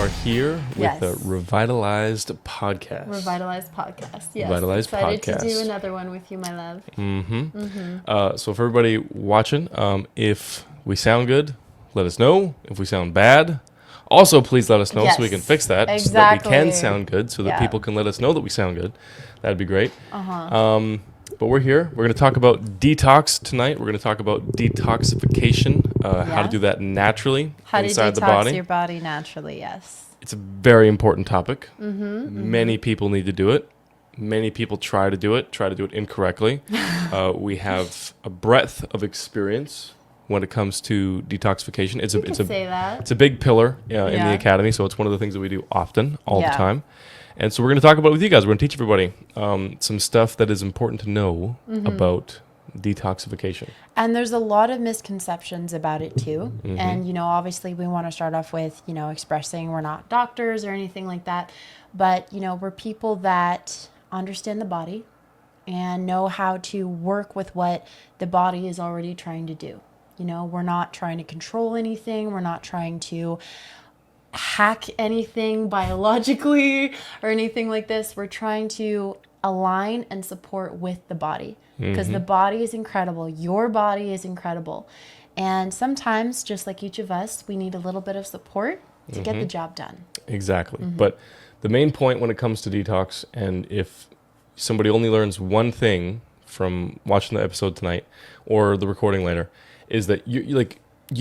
are here with the Revitalized Podcast. Revitalized Podcast, yes. Revitalized Excited Podcast. to do another one with you, my love. So for everybody watching, if we sound good, let us know. If we sound bad, also please let us know so we can fix that. Exactly. So that we can sound good, so that people can let us know that we sound good. That'd be great. But we're here. We're going to talk about detox tonight. We're going to talk about detoxification, how to do that naturally inside the body. How to detox your body naturally, yes. It's a very important topic. Many people need to do it. Many people try to do it incorrectly. We have a breadth of experience when it comes to detoxification. It's a big pillar in the academy, so it's one of the things that we do often, all the time. And so we're going to talk about it with you guys. We're going to teach everybody some stuff that is important to know about detoxification. And there's a lot of misconceptions about it too. And, obviously we want to start off with, expressing we're not doctors or anything like that. But, we're people that understand the body and know how to work with what the body is already trying to do. We're not trying to control anything. We're not trying to hack anything biologically or anything like this. We're trying to align and support with the body because the body is incredible. Your body is incredible. And sometimes, just like each of us, we need a little bit of support to get the job done. Exactly. But the main point when it comes to detox, and if somebody only learns one thing from watching the episode tonight or the recording later, is that you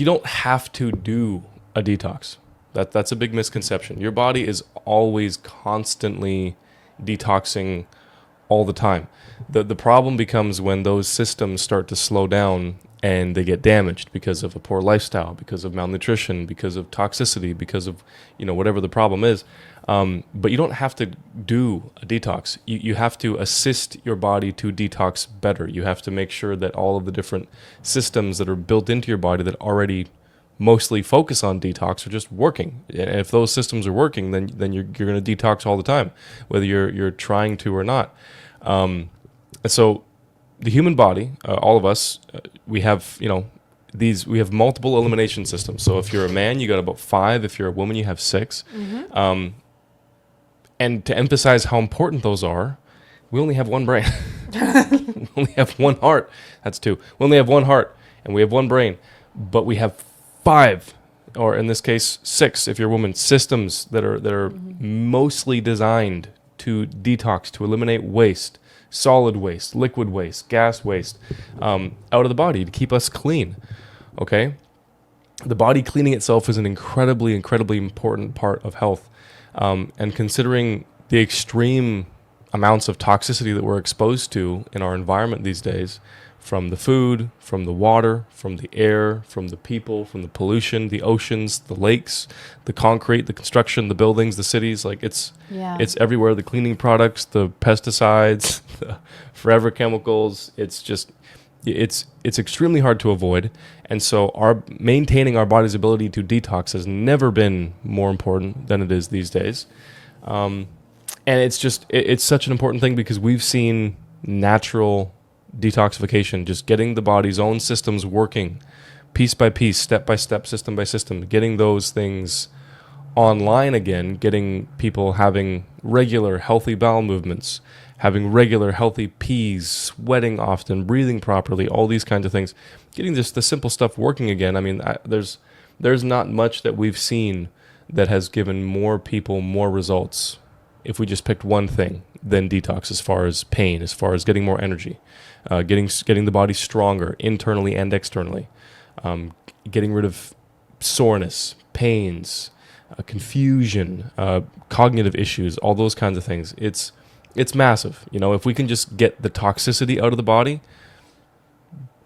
don't have to do a detox. That's a big misconception. Your body is always constantly detoxing all the time. The problem becomes when those systems start to slow down and they get damaged because of a poor lifestyle, because of malnutrition, because of toxicity, because of whatever the problem is. But you don't have to do a detox. You have to assist your body to detox better. You have to make sure that all of the different systems that are built into your body that already mostly focus on detox are just working. And if those systems are working, then you're going to detox all the time, whether you're trying to or not. So the human body, all of us, we have we have multiple elimination systems. So if you're a man, you got about 5. If you're a woman, you have 6. And to emphasize how important those are, we only have one brain. We only have one heart. That's 2. We only have one heart and we have one brain, but we have 5, or in this case 6 if you're a woman, systems that are mostly designed to detox, to eliminate waste, solid waste, liquid waste, gas waste, out of the body, to keep us clean. Okay? The body cleaning itself is an incredibly, incredibly important part of health. And considering the extreme amounts of toxicity that we're exposed to in our environment these days, from the food, from the water, from the air, from the people, from the pollution, the oceans, the lakes, the concrete, the construction, the buildings, the cities, it's everywhere. The cleaning products, the pesticides, the forever chemicals. It's extremely hard to avoid. And so maintaining our body's ability to detox has never been more important than it is these days. And it's such an important thing because we've seen natural detoxification, just getting the body's own systems working piece by piece, step by step, system by system, getting those things online again, getting people having regular healthy bowel movements, having regular healthy pees, sweating often, breathing properly, all these kinds of things, getting just the simple stuff working again. I mean, there's not much that we've seen that has given more people more results if we just picked one thing than detox, as far as pain, as far as getting more energy, getting the body stronger internally and externally, getting rid of soreness, pains, confusion, cognitive issues, all those kinds of things. It's massive. If we can just get the toxicity out of the body,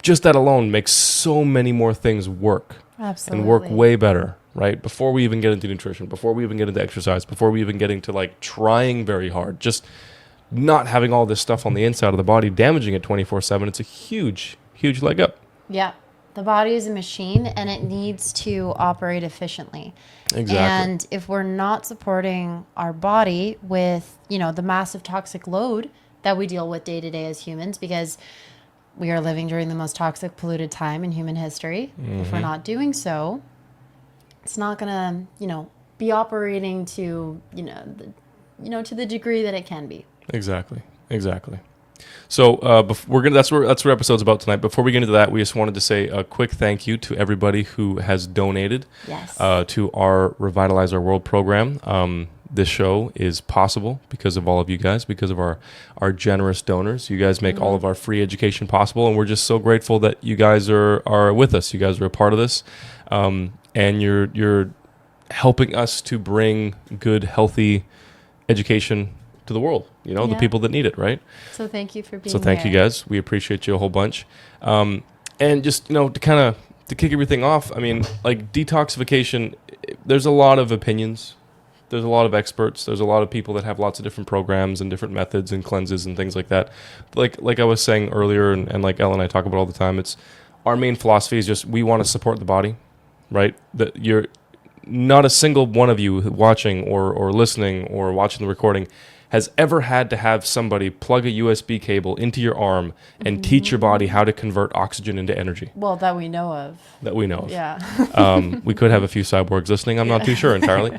just that alone makes so many more things work. Absolutely. And work way better, right? Before we even get into nutrition, before we even get into exercise, before we even get into trying very hard, just not having all this stuff on the inside of the body, damaging it 24/7, it's a huge, huge leg up. Yeah. The body is a machine and it needs to operate efficiently. Exactly. And if we're not supporting our body with, the massive toxic load that we deal with day to day as humans, because we are living during the most toxic, polluted time in human history. If we're not doing so, it's not going to, be operating to, to the degree that it can be. Exactly. So that's what our episode's about tonight. Before we get into that, we just wanted to say a quick thank you to everybody who has donated to our Revitalize Our World program. This show is possible because of all of you guys, because of our generous donors. You guys make all of our free education possible, and we're just so grateful that you guys are with us. You guys are a part of this, and you're helping us to bring good, healthy education to the world, the people that need it, right? So thank you for being So thank you guys. We appreciate you a whole bunch. And just, to kick everything off, I mean, like detoxification, there's a lot of opinions. There's a lot of experts. There's a lot of people that have lots of different programs and different methods and cleanses and things like that. Like I was saying earlier, and like Elle and I talk about all the time, it's our main philosophy is just we want to support the body, right? That you're not a single one of you watching or listening or watching the recording has ever had to have somebody plug a USB cable into your arm and teach your body how to convert oxygen into energy. Well, that we know of. Yeah. We could have a few cyborgs listening. I'm not too sure entirely.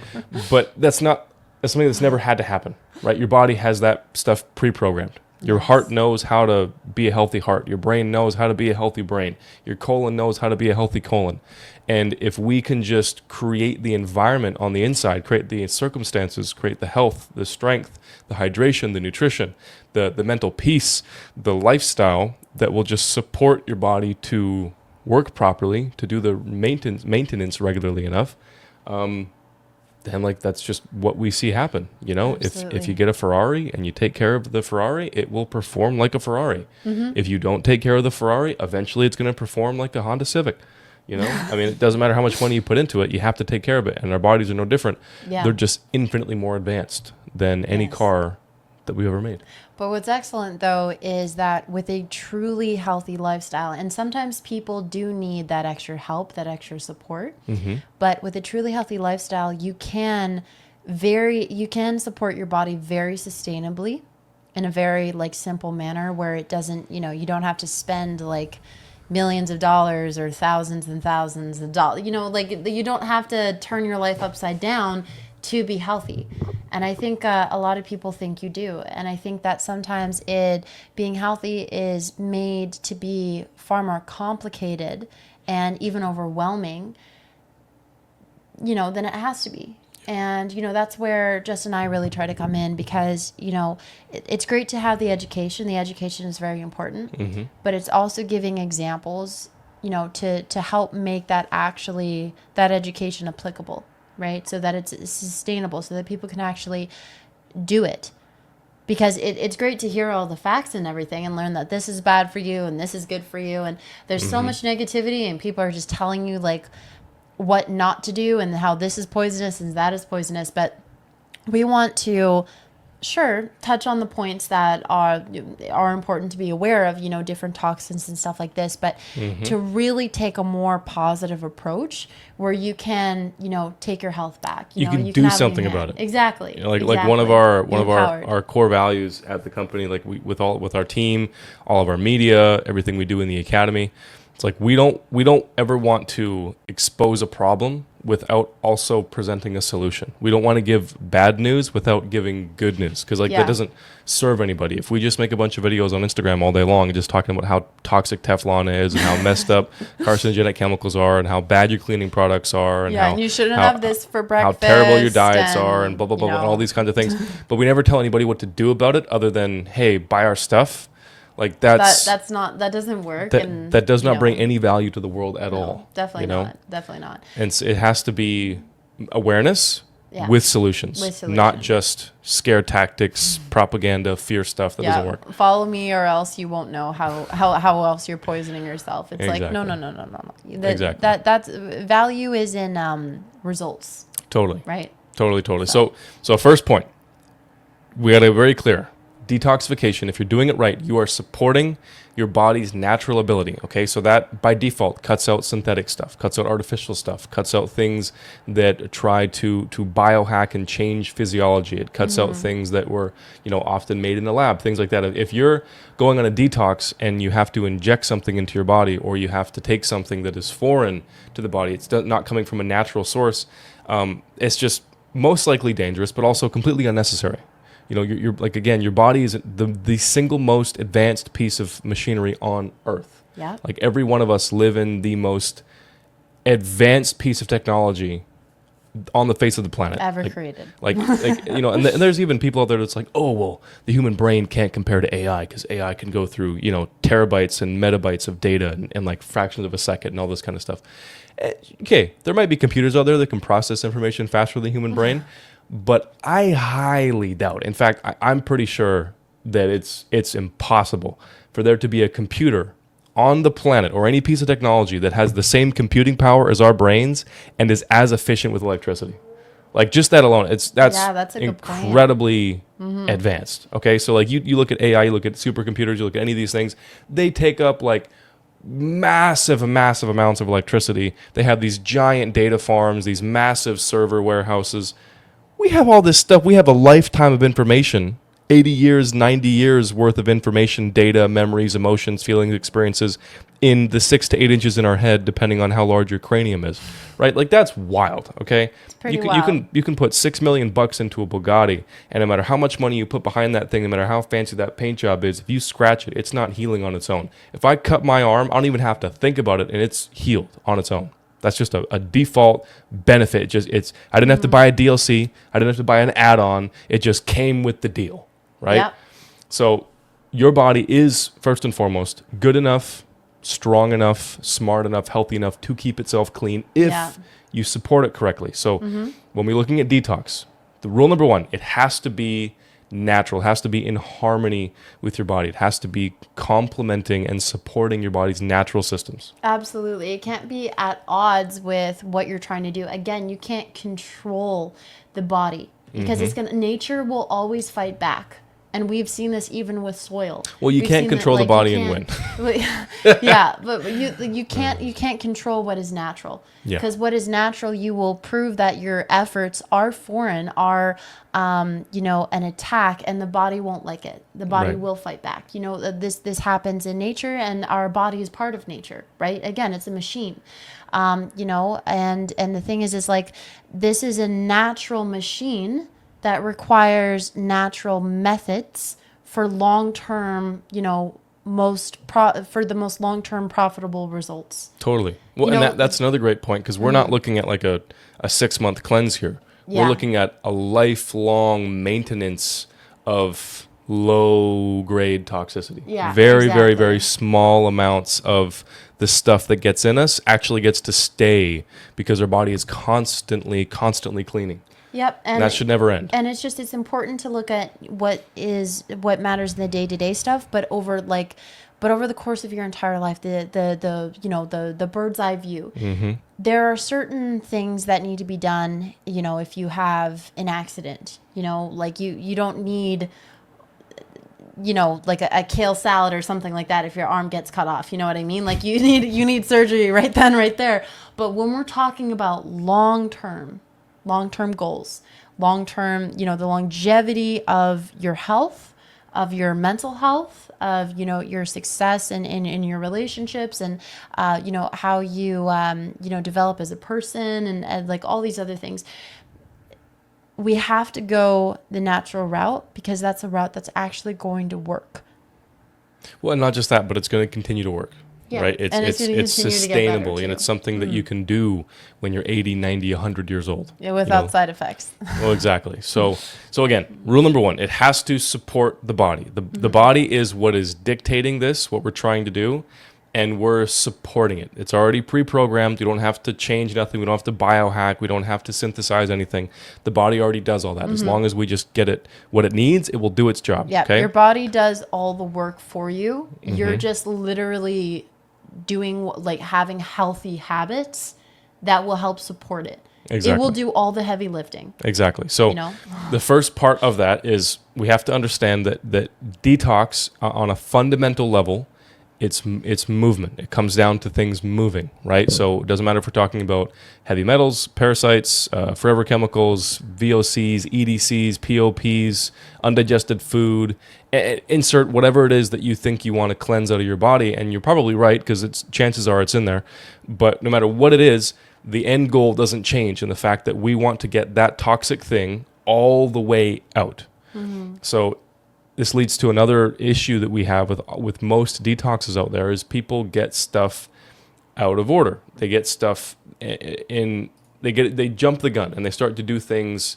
But that's something that's never had to happen, right? Your body has that stuff pre-programmed. Your heart knows how to be a healthy heart. Your brain knows how to be a healthy brain. Your colon knows how to be a healthy colon. And if we can just create the environment on the inside, create the circumstances, create the health, the strength, the hydration, the nutrition, the mental peace, the lifestyle that will just support your body to work properly, to do the maintenance regularly enough, then that's just what we see happen. If you get a Ferrari and you take care of the Ferrari, it will perform like a Ferrari. If you don't take care of the Ferrari, eventually it's going to perform like a Honda Civic. I mean, it doesn't matter how much money you put into it, you have to take care of it. And our bodies are no different. Yeah. They're just infinitely more advanced than any car that we've ever made. But what's excellent, though, is that with a truly healthy lifestyle, and sometimes people do need that extra help, that extra support, but with a truly healthy lifestyle, you can support your body very sustainably in a very simple manner where it doesn't, you don't have to spend millions of dollars or thousands and thousands of dollars. You don't have to turn your life upside down to be healthy. And I think a lot of people think you do. And I think that sometimes being healthy is made to be far more complicated and even overwhelming, than it has to be. And, that's where Justyn and I really try to come in because, it's great to have the education. The education is very important, but it's also giving examples, to help make that education applicable, right? So that it's sustainable, so that people can actually do it. Because it's great to hear all the facts and everything and learn that this is bad for you and this is good for you. And there's so much negativity and people are just telling you what not to do and how this is poisonous and that is poisonous. But we want to, touch on the points that are important to be aware of, different toxins and stuff like this, but to really take a more positive approach where you can, take your health back. You can do something about it. Exactly. Like one of our core values at the company, with our team, all of our media, everything we do in the academy, it's we don't ever want to expose a problem without also presenting a solution. We don't want to give bad news without giving good news because that doesn't serve anybody. If we just make a bunch of videos on Instagram all day long just talking about how toxic Teflon is and how messed up carcinogenic chemicals are and how bad your cleaning products are and and you shouldn't have this for breakfast, how terrible your diets are and blah blah blah, and all these kinds of things, but we never tell anybody what to do about it other than, hey, buy our stuff. That doesn't work. That does not bring any value to the world at all. Definitely not. And it has to be awareness with solutions, not just scare tactics, propaganda, fear stuff that doesn't work. Follow me or else you won't know how else you're poisoning yourself. It's no. Exactly. That's value is in results. Totally. Right. Totally. So first point, we got to be very clear. detoxification, if you're doing it right, you are supporting your body's natural ability. Okay, so that by default cuts out synthetic stuff, cuts out artificial stuff, cuts out things that try to biohack and change physiology. It cuts out things that were, often made in the lab, things like that. If you're going on a detox and you have to inject something into your body, or you have to take something that is foreign to the body, it's not coming from a natural source, it's just most likely dangerous, but also completely unnecessary. You're like, again, your body is the single most advanced piece of machinery on Earth. Yeah. Like, every one of us live in the most advanced piece of technology on the face of the planet Ever created. And there's even people out there that's like, oh, well, the human brain can't compare to AI because AI can go through, terabytes and metabytes of data and like fractions of a second and all this kind of stuff. Okay, there might be computers out there that can process information faster than the human brain. But I highly doubt. In fact, I'm pretty sure that it's impossible for there to be a computer on the planet or any piece of technology that has the same computing power as our brains and is as efficient with electricity. Like, just that alone, that's incredibly advanced. Okay, so like you look at AI, you look at supercomputers, you look at any of these things, they take up like massive amounts of electricity. They have these giant data farms, these massive server warehouses. We have all this stuff. We have a lifetime of information, 80 years, 90 years worth of information, data, memories, emotions, feelings, experiences in the 6 to 8 inches in our head, depending on how large your cranium is, right? Like, that's wild, okay? It's pretty wild. You can put $6 million into a Bugatti, and no matter how much money you put behind that thing, no matter how fancy that paint job is, if you scratch it, it's not healing on its own. If I cut my arm, I don't even have to think about it, and it's healed on its own. That's just a default benefit. I didn't have to buy a DLC. I didn't have to buy an add-on. It just came with the deal, right? Yep. So your body is, first and foremost, good enough, strong enough, smart enough, healthy enough to keep itself clean if you support it correctly. So when we're looking at detox, the rule number one, it has to be natural. It has to be in harmony with your body. It has to be complementing and supporting your body's natural systems. Absolutely. It can't be at odds with what you're trying to do. Again, you can't control the body because nature will always fight back. And we've seen this even with soil. Well, you can't control the body and win. Yeah, but you can't control what is natural. Because what is natural, you will prove that your efforts are foreign, are an attack, and the body won't like it. The body will fight back. This happens in nature, and our body is part of nature, right? Again, it's a machine. And the thing is like, this is a natural machine that requires natural methods for long-term, for the most long-term profitable results. Totally. Well, and that's another great point, because we're not looking at like a 6-month cleanse here. Yeah. We're looking at a lifelong maintenance of low-grade toxicity. Yeah, very, very, very small amounts of the stuff that gets in us actually gets to stay because our body is constantly cleaning. Yep, and that should never end. And it's important to look at what matters in the day-to-day stuff, but over the course of your entire life, the bird's eye view. There are certain things that need to be done. If you have an accident, like you don't need, like a kale salad or something like that if your arm gets cut off. You know what I mean? Like, you need surgery right then, right there. But when we're talking about long-term goals, long-term, the longevity of your health, of your mental health, of, your success in your relationships, and, how you, develop as a person, and like all these other things, we have to go the natural route, because that's a route that's actually going to work. Well, and not just that, but it's going to continue to work. Yeah. Right? It's sustainable, and it's something that you can do when you're 80, 90, 100 years old. Yeah, without side effects. Well, exactly. So again, rule number one, it has to support the body. The body is what is dictating this, what we're trying to do, and we're supporting it. It's already pre-programmed. We don't have to change nothing. We don't have to biohack. We don't have to synthesize anything. The body already does all that. As long as we just get it what it needs, it will do its job. Yeah, okay? Your body does all the work for you. You're just literally doing, like, having healthy habits that will help support it. Exactly. It will do all the heavy lifting. Exactly. So the first part of that is we have to understand that detox on a fundamental level, it's movement. It comes down to things moving, right? So it doesn't matter if we're talking about heavy metals, parasites, forever chemicals, VOCs, EDCs, POPs, undigested food. Insert whatever it is that you think you want to cleanse out of your body, and you're probably right because chances are it's in there. But no matter what it is, the end goal doesn't change in the fact that we want to get that toxic thing all the way out. Mm-hmm. So this leads to another issue that we have with most detoxes out there is people get stuff out of order. They get stuff they jump the gun and they start to do things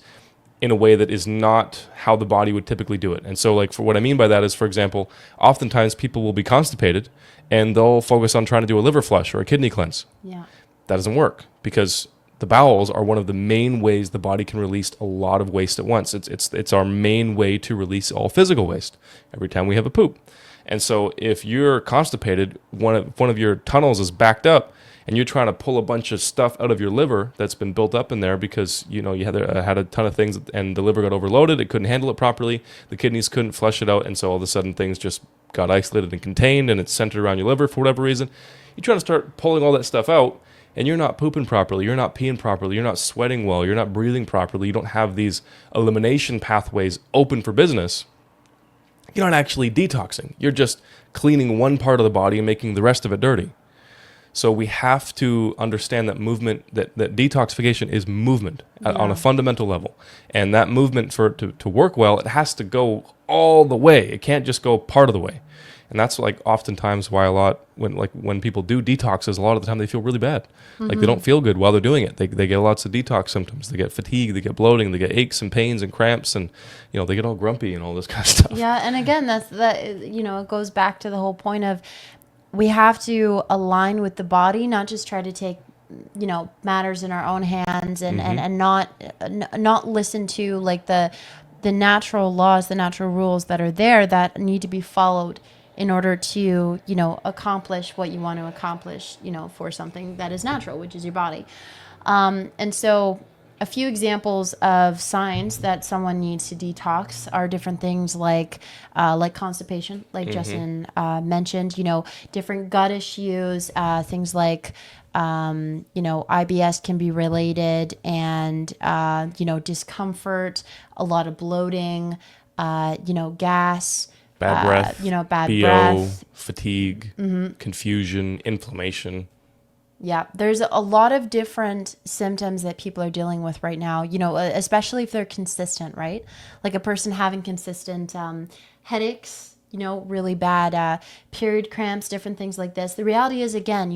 in a way that is not how the body would typically do it. And so like for what I mean by that is, for example, oftentimes people will be constipated and they'll focus on trying to do a liver flush or a kidney cleanse. Yeah. That doesn't work because the bowels are one of the main ways the body can release a lot of waste at once. It's our main way to release all physical waste every time we have a poop. And so if you're constipated, one of your tunnels is backed up and you're trying to pull a bunch of stuff out of your liver that's been built up in there because you had a ton of things and the liver got overloaded, it couldn't handle it properly, the kidneys couldn't flush it out, and so all of a sudden things just got isolated and contained and it's centered around your liver for whatever reason. You're trying to start pulling all that stuff out, and you're not pooping properly, you're not peeing properly, you're not sweating well, you're not breathing properly, you don't have these elimination pathways open for business, you're not actually detoxing. You're just cleaning one part of the body and making the rest of it dirty. So we have to understand that movement, that detoxification is movement on a fundamental level. And that movement, for it to work well, it has to go all the way. It can't just go part of the way. And that's like oftentimes why when people do detoxes, a lot of the time they feel really bad. Mm-hmm. Like they don't feel good while they're doing it. They get lots of detox symptoms. They get fatigue, they get bloating, they get aches and pains and cramps, and they get all grumpy and all this kind of stuff. Yeah, and again, it goes back to the whole point of we have to align with the body, not just try to take matters in our own hands and Mm-hmm. and not listen to like the natural laws, the natural rules that are there that need to be followed in order to, accomplish what you want to accomplish, for something that is natural, which is your body. And so a few examples of signs that someone needs to detox are different things like constipation, like Mm-hmm. Justyn mentioned, different gut issues, things like, IBS can be related, and, discomfort, a lot of bloating, gas, Bad breath, bad BO, breath, fatigue, confusion, inflammation. Yeah, there's a lot of different symptoms that people are dealing with right now, especially if they're consistent, right? Like a person having consistent headaches, really bad period cramps, different things like this. The reality is, again,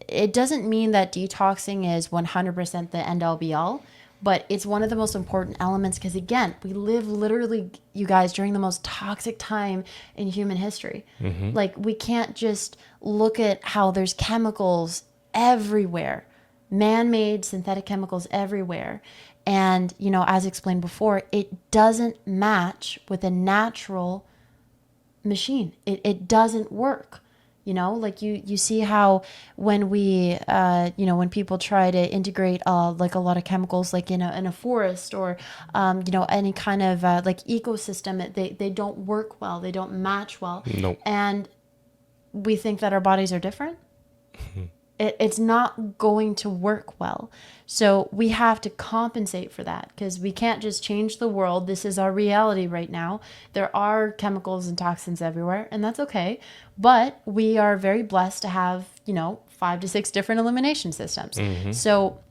it doesn't mean that detoxing is 100% the end all be all. But it's one of the most important elements because, again, we live literally, you guys, during the most toxic time in human history. Mm-hmm. Like, we can't just look at how there's chemicals everywhere, man-made synthetic chemicals everywhere. And, as explained before, it doesn't match with a natural machine. It doesn't work. Like you see how when we, when people try to integrate like a lot of chemicals, like in a forest or, any kind of like ecosystem, they don't work well. They don't match well. Nope. And we think that our bodies are different. It's not going to work well. So we have to compensate for that because we can't just change the world. This is our reality right now. There are chemicals and toxins everywhere, and that's okay. But we are very blessed to have, 5 to 6 different elimination systems. Mm-hmm. So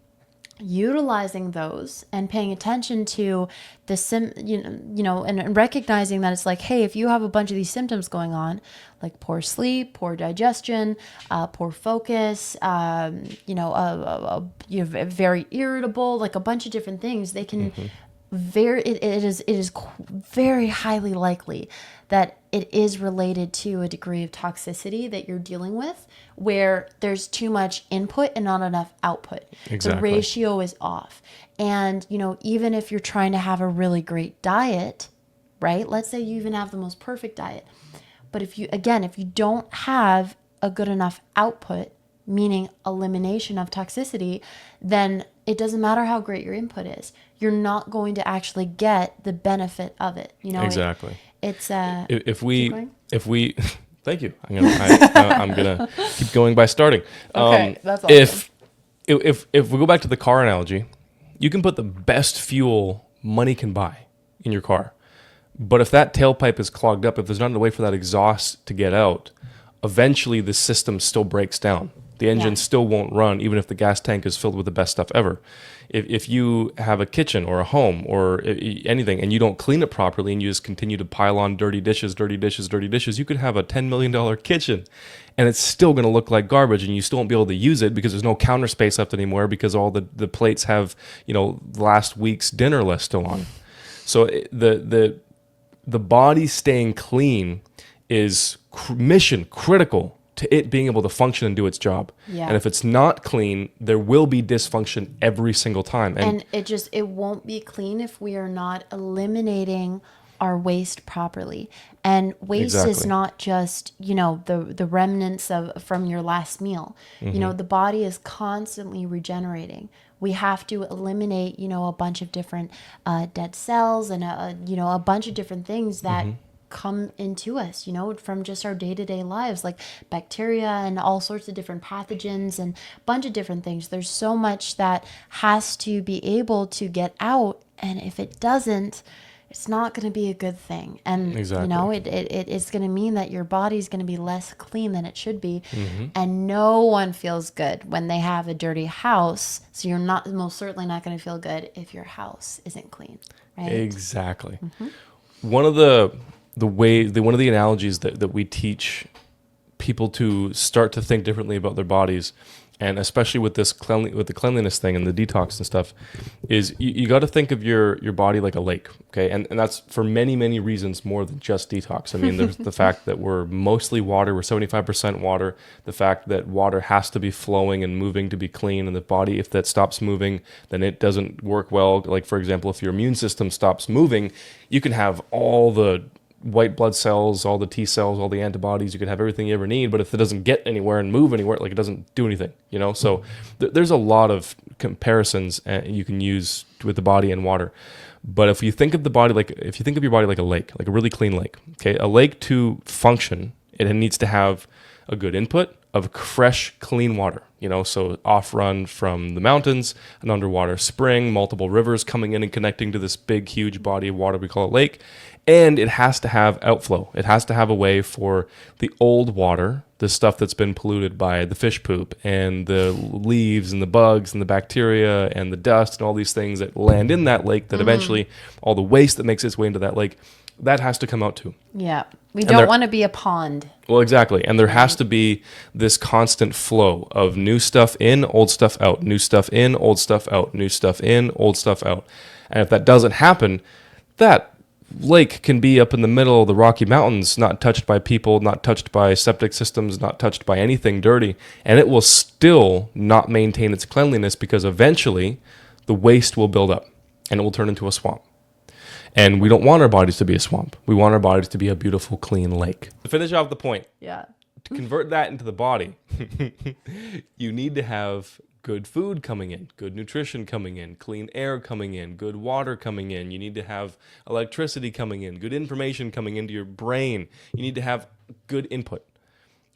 utilizing those and paying attention to the and recognizing that it's like, hey, if you have a bunch of these symptoms going on, like poor sleep, poor digestion, poor focus, you're very irritable, like a bunch of different things, they can it is very highly likely that it is related to a degree of toxicity that you're dealing with where there's too much input and not enough output. Exactly. The ratio is off. And, even if you're trying to have a really great diet, right? Let's say you even have the most perfect diet. But if you don't have a good enough output, meaning elimination of toxicity, then it doesn't matter how great your input is. You're not going to actually get the benefit of it. Exactly. It's if we thank you. I'm gonna keep going by starting. Okay, that's awesome. If we go back to the car analogy, you can put the best fuel money can buy in your car, but if that tailpipe is clogged up, if there's not a way for that exhaust to get out, eventually the system still breaks down. The engine still won't run, even if the gas tank is filled with the best stuff ever. If you have a kitchen or a home or anything and you don't clean it properly and you just continue to pile on dirty dishes, you could have a $10 million kitchen and it's still going to look like garbage and you still won't be able to use it because there's no counter space left anymore because all the plates have, last week's dinner list still on. So the body staying clean is mission critical to it being able to function and do its job. Yeah. And if it's not clean, there will be dysfunction every single time. And it won't be clean if we are not eliminating our waste properly. And waste is not just, the remnants from your last meal. The body is constantly regenerating. We have to eliminate, a bunch of different dead cells and a bunch of different things that come into us, from just our day-to-day lives, like bacteria and all sorts of different pathogens and a bunch of different things. There's so much that has to be able to get out, and if it doesn't, it's not going to be a good thing. And it's going to mean that your body's going to be less clean than it should be. And no one feels good when they have a dirty house, so you're most certainly not going to feel good if your house isn't clean, right? Exactly. One of the analogies that we teach people to start to think differently about their bodies, and especially with the cleanliness thing and the detox and stuff, is you got to think of your body like a lake, okay? And that's for many, many reasons more than just detox. I mean, there's the fact that we're mostly water, we're 75% water, the fact that water has to be flowing and moving to be clean, and the body, if that stops moving, then it doesn't work well. Like, for example, if your immune system stops moving, you can have all the white blood cells, all the T cells, all the antibodies, you could have everything you ever need, but if it doesn't get anywhere and move anywhere, like it doesn't do anything, So there's a lot of comparisons you can use with the body and water. But if you think of your body like a lake, like a really clean lake, okay? A lake to function, it needs to have a good input of fresh, clean water, so off-run from the mountains, an underwater spring, multiple rivers coming in and connecting to this big, huge body of water we call a lake. And it has to have outflow. It has to have a way for the old water, the stuff that's been polluted by the fish poop and the leaves and the bugs and the bacteria and the dust and all these things that land in that lake, that eventually all the waste that makes its way into that lake, that has to come out too. Yeah. We don't want to be a pond. Well, exactly. And there has to be this constant flow of new stuff in, old stuff out, new stuff in, old stuff out, new stuff in, old stuff out. And if that doesn't happen, that lake can be up in the middle of the Rocky Mountains, not touched by people, not touched by septic systems, not touched by anything dirty, and it will still not maintain its cleanliness because eventually the waste will build up and it will turn into a swamp. And we don't want our bodies to be a swamp. We want our bodies to be a beautiful, clean lake. To finish off the point, to convert that into the body, you need to have good food coming in, good nutrition coming in, clean air coming in, good water coming in. You need to have electricity coming in, good information coming into your brain. You need to have good input.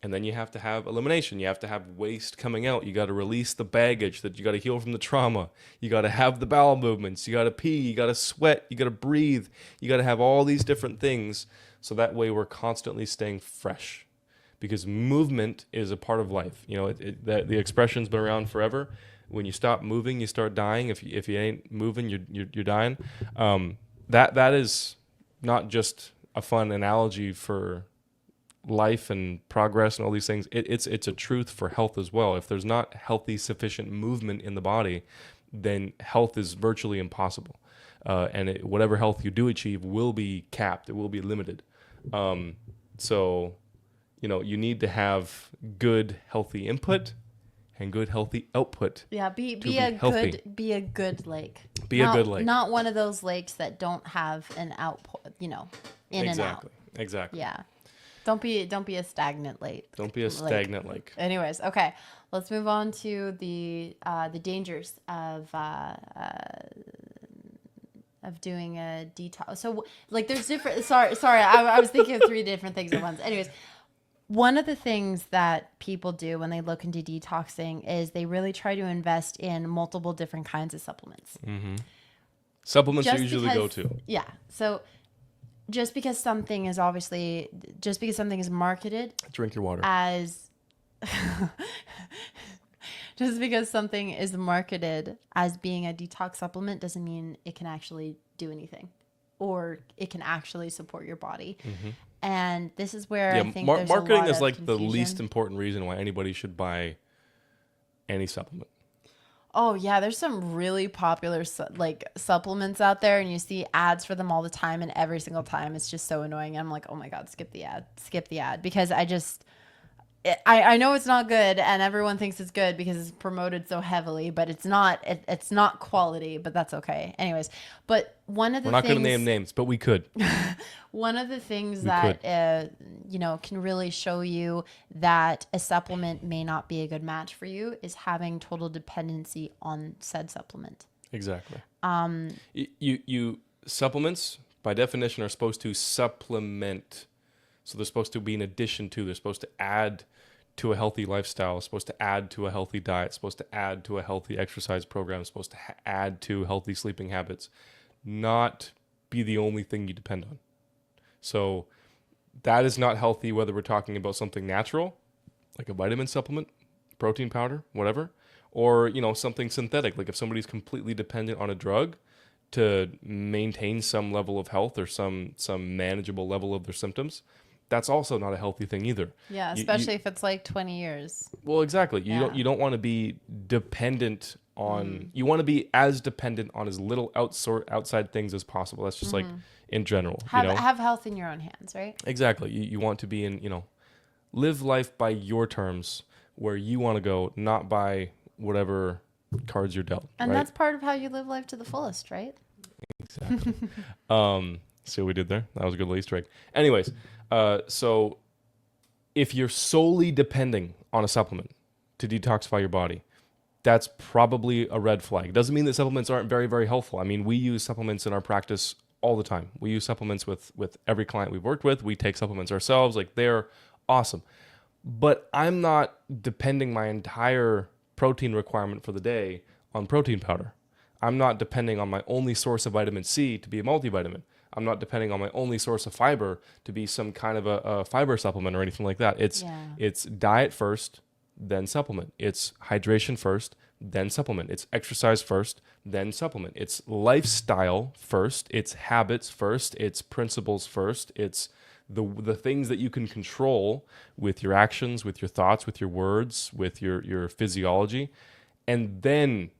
And then you have to have elimination. You have to have waste coming out. You got to release the baggage, that you got to heal from the trauma. You got to have the bowel movements. You got to pee. You got to sweat. You got to breathe. You got to have all these different things. So that way we're constantly staying fresh. Because movement is a part of life. The expression's been around forever. When you stop moving, you start dying. If you ain't moving, you're dying. That is not just a fun analogy for life and progress and all these things. It's a truth for health as well. If there's not healthy, sufficient movement in the body, then health is virtually impossible. And whatever health you do achieve will be capped. It will be limited. So you need to have good, healthy input and good, healthy output. Yeah, be a good lake. Be a good lake. Not one of those lakes that don't have an output, in and out. Exactly. Yeah. Don't be a stagnant lake. Don't be a stagnant lake. Anyways, okay. Let's move on to the dangers of doing a detox. So like there's different, sorry. I was thinking of 3 different things at once. Anyways, one of the things that people do when they look into detoxing is they really try to invest in multiple different kinds of supplements. Mm-hmm. Supplements are usually go to. Yeah. So just because something is marketed. Drink your water. Just because something is marketed as being a detox supplement doesn't mean it can actually do anything or it can actually support your body. Mm-hmm. And this is where I think there's marketing a lot is of like confusion. the least important reason why anybody should buy any supplement. Oh yeah, there's some really popular supplements out there, and you see ads for them all the time, and every single time it's just so annoying. I'm like, oh my god, skip the ad, because I know it's not good, and everyone thinks it's good because it's promoted so heavily, but it's not. It's not quality, but that's okay. Anyways, but one of the we're not going to name names, but we could. One of the things that can really show you that a supplement may not be a good match for you is having total dependency on said supplement. Exactly. You supplements by definition are supposed to supplement. So they're supposed to be in addition to, they're supposed to add to a healthy lifestyle, supposed to add to a healthy diet, supposed to add to a healthy exercise program, supposed to add to healthy sleeping habits, not be the only thing you depend on. So that is not healthy, whether we're talking about something natural, like a vitamin supplement, protein powder, whatever, or, something synthetic. Like if somebody's completely dependent on a drug to maintain some level of health or some manageable level of their symptoms, that's also not a healthy thing either. Yeah, especially if it's like 20 years. Well, exactly. You don't want to be dependent on. You want to be as dependent on as little outside things as possible. That's just like in general. Have health in your own hands, right? Exactly. You want to be in. Live life by your terms, where you want to go, not by whatever cards you're dealt. And right? that's part of how you live life to the fullest, right? Exactly. See what we did there? That was a good Easter egg. Anyways, so if you're solely depending on a supplement to detoxify your body, that's probably a red flag. Doesn't mean that supplements aren't very, very helpful. I mean, we use supplements in our practice all the time. We use supplements with every client we've worked with. We take supplements ourselves. Like, they're awesome. But I'm not depending my entire protein requirement for the day on protein powder. I'm not depending on my only source of vitamin C to be a multivitamin. I'm not depending on my only source of fiber to be some kind of a fiber supplement or anything like that. It's diet first, then supplement. It's hydration first, then supplement. It's exercise first, then supplement. It's lifestyle first. It's habits first. It's principles first. It's the things that you can control with your actions, with your thoughts, with your words, with your physiology, and then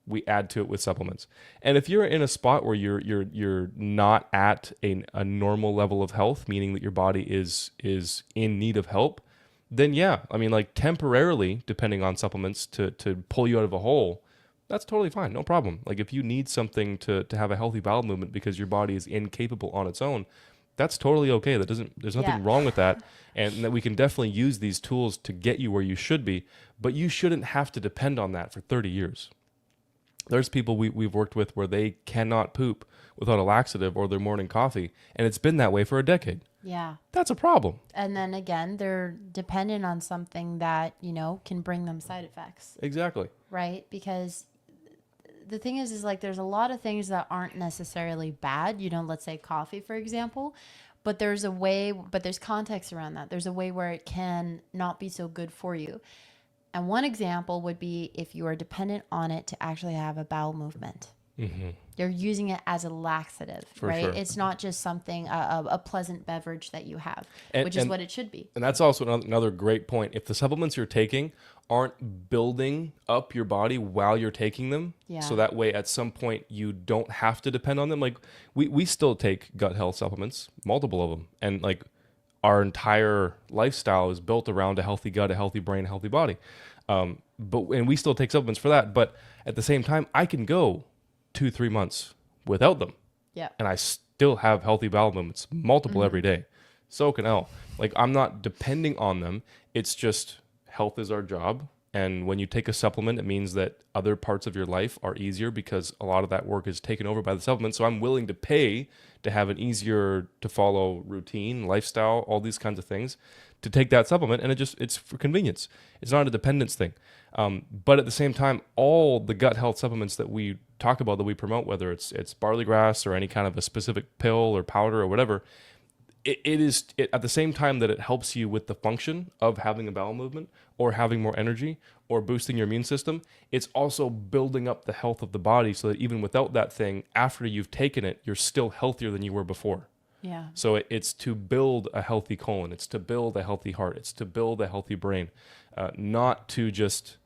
we add to it with supplements. And if you're in a spot where you're not at a normal level of health, meaning that your body is in need of help, then temporarily depending on supplements to pull you out of a hole, that's totally fine, no problem. Like if you need something to have a healthy bowel movement because your body is incapable on its own, that's totally okay. There's nothing wrong with that, and that we can definitely use these tools to get you where you should be, but you shouldn't have to depend on that for 30 years. There's people we've worked with where they cannot poop without a laxative or their morning coffee, and it's been that way for a decade. Yeah. That's a problem. And then again, they're dependent on something that, can bring them side effects. Exactly. Right? Because the thing is like there's a lot of things that aren't necessarily bad. Let's say coffee, for example, but there's context around that. There's a way where it can not be so good for you. And one example would be if you are dependent on it to actually have a bowel movement. Mm-hmm. You're using it as a laxative, right? Sure. It's not just something, a pleasant beverage that you have, which is what it should be. And that's also another great point. If the supplements you're taking aren't building up your body while you're taking them, so that way at some point you don't have to depend on them. Like we still take gut health supplements, multiple of them. And like our entire lifestyle is built around a healthy gut, a healthy brain, a healthy body. And we still take supplements for that. But at the same time, I can go 2-3 months without them. Yeah. And I still have healthy bowel movements, multiple every day. So can Elle. Like, I'm not depending on them. It's just health is our job. And when you take a supplement, it means that other parts of your life are easier because a lot of that work is taken over by the supplement. So I'm willing to pay to have an easier to follow routine, lifestyle, all these kinds of things to take that supplement. And it's for convenience. It's not a dependence thing. But at the same time, all the gut health supplements that we talk about, that we promote, whether it's barley grass or any kind of a specific pill or powder or whatever, it is at the same time that it helps you with the function of having a bowel movement or having more energy or boosting your immune system, it's also building up the health of the body so that even without that thing, after you've taken it, you're still healthier than you were before. Yeah. So it's to build a healthy colon. It's to build a healthy heart. It's to build a healthy brain, not to just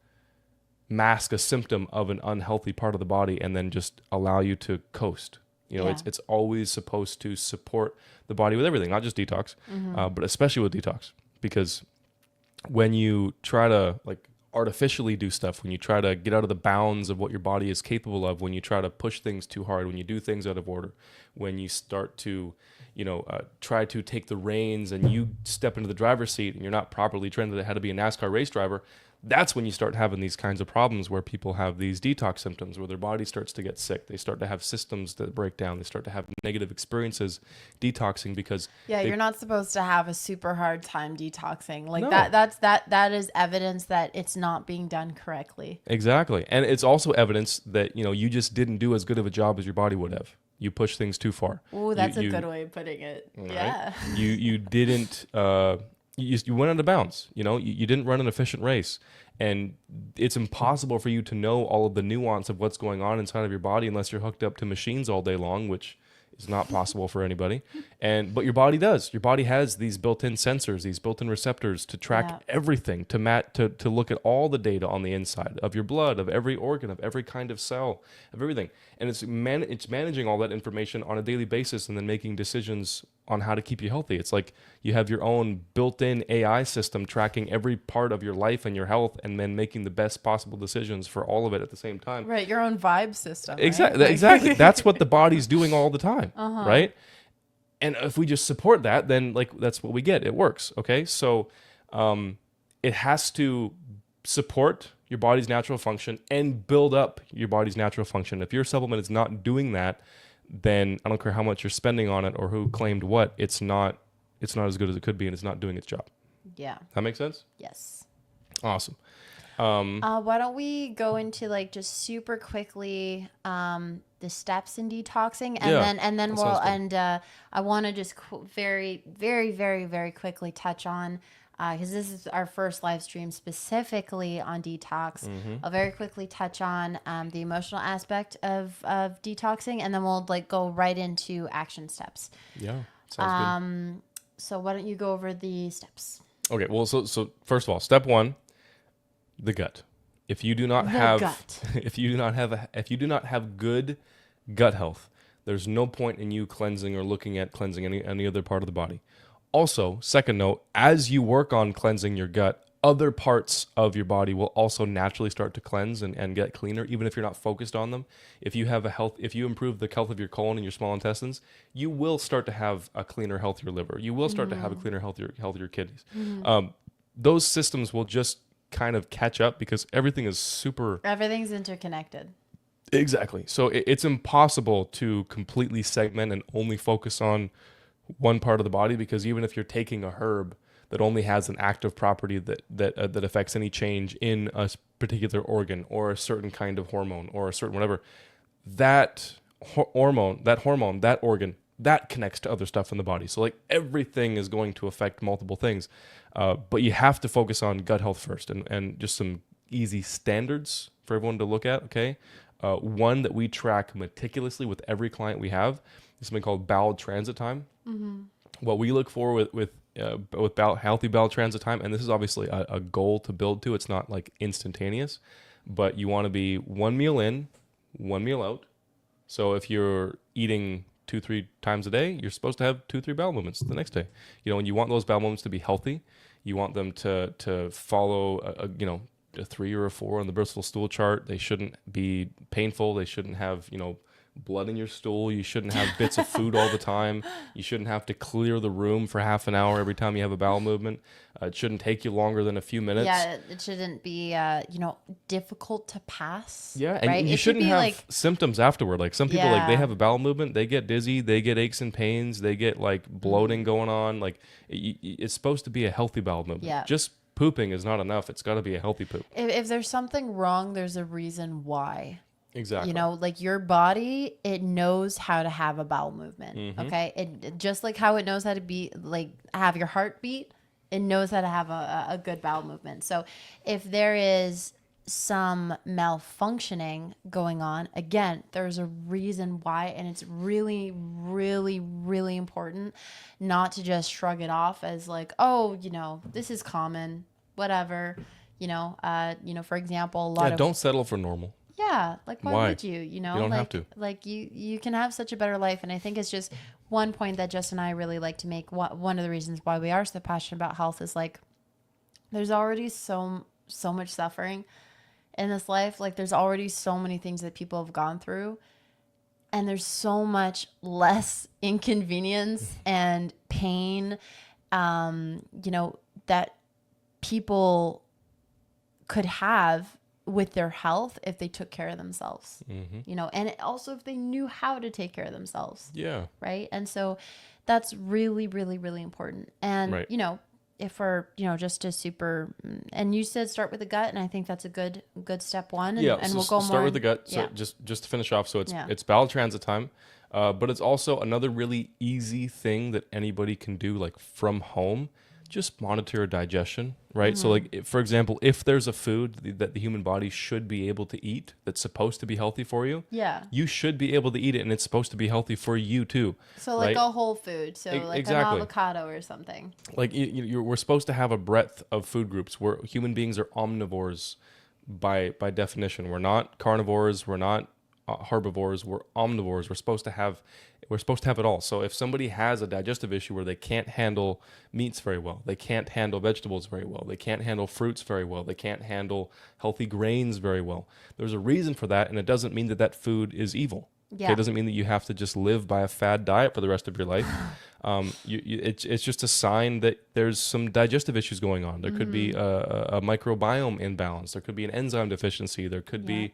mask a symptom of an unhealthy part of the body and then just allow you to coast. You know, it's always supposed to support the body with everything, not just detox, but especially with detox. Because when you try to like artificially do stuff, when you try to get out of the bounds of what your body is capable of, when you try to push things too hard, when you do things out of order, when you start to, try to take the reins and you step into the driver's seat and you're not properly trained on how to be a NASCAR race driver, that's when you start having these kinds of problems where people have these detox symptoms, where their body starts to get sick. They start to have systems that break down. They start to have negative experiences detoxing because you're not supposed to have a super hard time detoxing. Like No. that is evidence that it's not being done correctly. Exactly. And it's also evidence that, you just didn't do as good of a job as your body would have. You pushed things too far. Ooh, that's a good way of putting it. Right? Yeah. You didn't you went out of bounds. You didn't run an efficient race, and it's impossible for you to know all of the nuance of what's going on inside of your body unless you're hooked up to machines all day long, which is not possible for anybody. But your body does. Your body has these built-in sensors, these built-in receptors to track everything, to look at all the data on the inside of your blood, of every organ, of every kind of cell, of everything. And it's managing all that information on a daily basis and then making decisions on how to keep you healthy. It's like you have your own built-in AI system tracking every part of your life and your health and then making the best possible decisions for all of it at the same time. Right, your own vibe system. Exactly. Right? Exactly. That's what the body's doing all the time, right? And if we just support that, then that's what we get. It works. Okay. So it has to support your body's natural function and build up your body's natural function. If your supplement is not doing that, then I don't care how much you're spending on it or who claimed what, it's not as good as it could be, and it's not doing its job. Yeah. That makes sense? Yes. Awesome. Why don't we go into just super quickly the steps in detoxing, and then I want to just very, very, very, very quickly touch on, because this is our first live stream specifically on detox. I'll very quickly touch on the emotional aspect of detoxing, and then we'll go right into action steps. Yeah, sounds good. So why don't you go over the steps? Okay, well, so first of all, step one, the gut. If you do not have if you do not have good gut health, there's no point in you cleansing or looking at cleansing any other part of the body. Also, second note, as you work on cleansing your gut, other parts of your body will also naturally start to cleanse and get cleaner, even if you're not focused on them. If you improve the health of your colon and your small intestines, you will start to have a cleaner, healthier liver. You will start to have a cleaner, healthier kidneys. Those systems will just kind of catch up because everything's interconnected. Exactly. So it's impossible to completely segment and only focus on one part of the body, because even if you're taking a herb that only has an active property that affects any change in a particular organ or a certain kind of hormone or a certain whatever, that hormone, that organ, that connects to other stuff in the body. So everything is going to affect multiple things. But you have to focus on gut health first, and just some easy standards for everyone to look at, okay? One that we track meticulously with every client we have is something called bowel transit time. What we look for with healthy bowel transit time, and this is obviously a goal to build to, it's not instantaneous, but you want to be 1 meal in, 1 meal out. So if you're eating 2-3 times a day, you're supposed to have 2-3 bowel movements the next day. And you want those bowel movements to be healthy. You want them to follow a 3 or a 4 on the Bristol stool chart. They shouldn't be painful. They shouldn't have blood in your stool. You shouldn't have bits of food all the time. You shouldn't have to clear the room for half an hour every time you have a bowel movement. It shouldn't take you longer than a few minutes. Yeah, it shouldn't be, difficult to pass. Yeah, and right? you shouldn't have symptoms afterward. Like some people, like they have a bowel movement, they get dizzy, they get aches and pains, they get like bloating going on. Like it's supposed to be a healthy bowel movement. Yeah. Just pooping is not enough. It's got to be a healthy poop. If there's something wrong, there's a reason why. Exactly. Like your body, it knows how to have a bowel movement. Okay. It just like how it knows how to be like have your heart beat, it knows how to have a good bowel movement. So if there is some malfunctioning going on, again, there's a reason why, and it's really, really, really important not to just shrug it off as like, oh, this is common, whatever. For example, don't settle for normal. Yeah, like why would you? You don't have to. Like you can have such a better life, and I think it's just one point that Justyn and I really like to make. One of the reasons why we are so passionate about health is like there's already so much suffering in this life. Like there's already so many things that people have gone through, and there's so much less inconvenience and pain, that people could have with their health if they took care of themselves, and also if they knew how to take care of themselves. Yeah. Right. And so that's really, really, really important. And, right. If we're, just to super, and you said start with the gut, and I think that's a good step one. And, and we'll go start with the gut. So just to finish off. So it's bowel transit time, but it's also another really easy thing that anybody can do like from home. Just monitor your digestion, right? So like, for example, if there's a food that the human body should be able to eat that's supposed to be healthy for you, you should be able to eat it, and it's supposed to be healthy for you too. So like a whole food, so like an avocado or something. Like we're supposed to have a breadth of food groups where human beings are omnivores by definition. We're not carnivores, we're not herbivores, we're omnivores. We're supposed to have it all. So if somebody has a digestive issue where they can't handle meats very well, they can't handle vegetables very well, they can't handle fruits very well, they can't handle healthy grains very well, there's a reason for that, and it doesn't mean that food is evil. Yeah. Okay? It doesn't mean that you have to just live by a fad diet for the rest of your life. It's just a sign that there's some digestive issues going on. There could be a microbiome imbalance. There could be an enzyme deficiency. There could be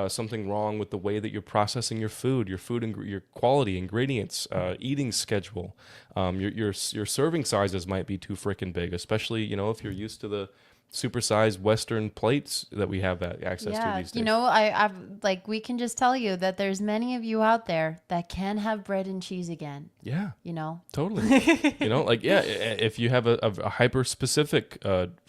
something wrong with the way that you're processing your food your quality, ingredients, eating schedule. Your serving sizes might be too freaking big, especially if you're used to the supersized Western plates that we have access to these days. I've like we can just tell you that there's many of you out there that can have bread and cheese again. Yeah. Totally. If you have a hyper specific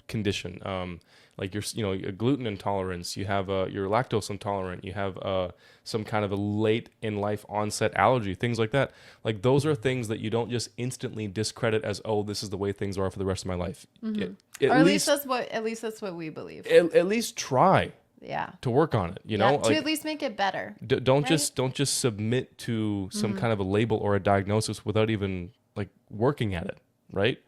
condition, like your gluten intolerance, you have you're lactose intolerant, you have some kind of a late in life onset allergy, things like that. Like those are things that you don't just instantly discredit as, oh, this is the way things are for the rest of my life. At least that's what we believe. At least try. Yeah. To work on it, to at least make it better. Don't just submit to some kind of a label or a diagnosis without even like working at it, right?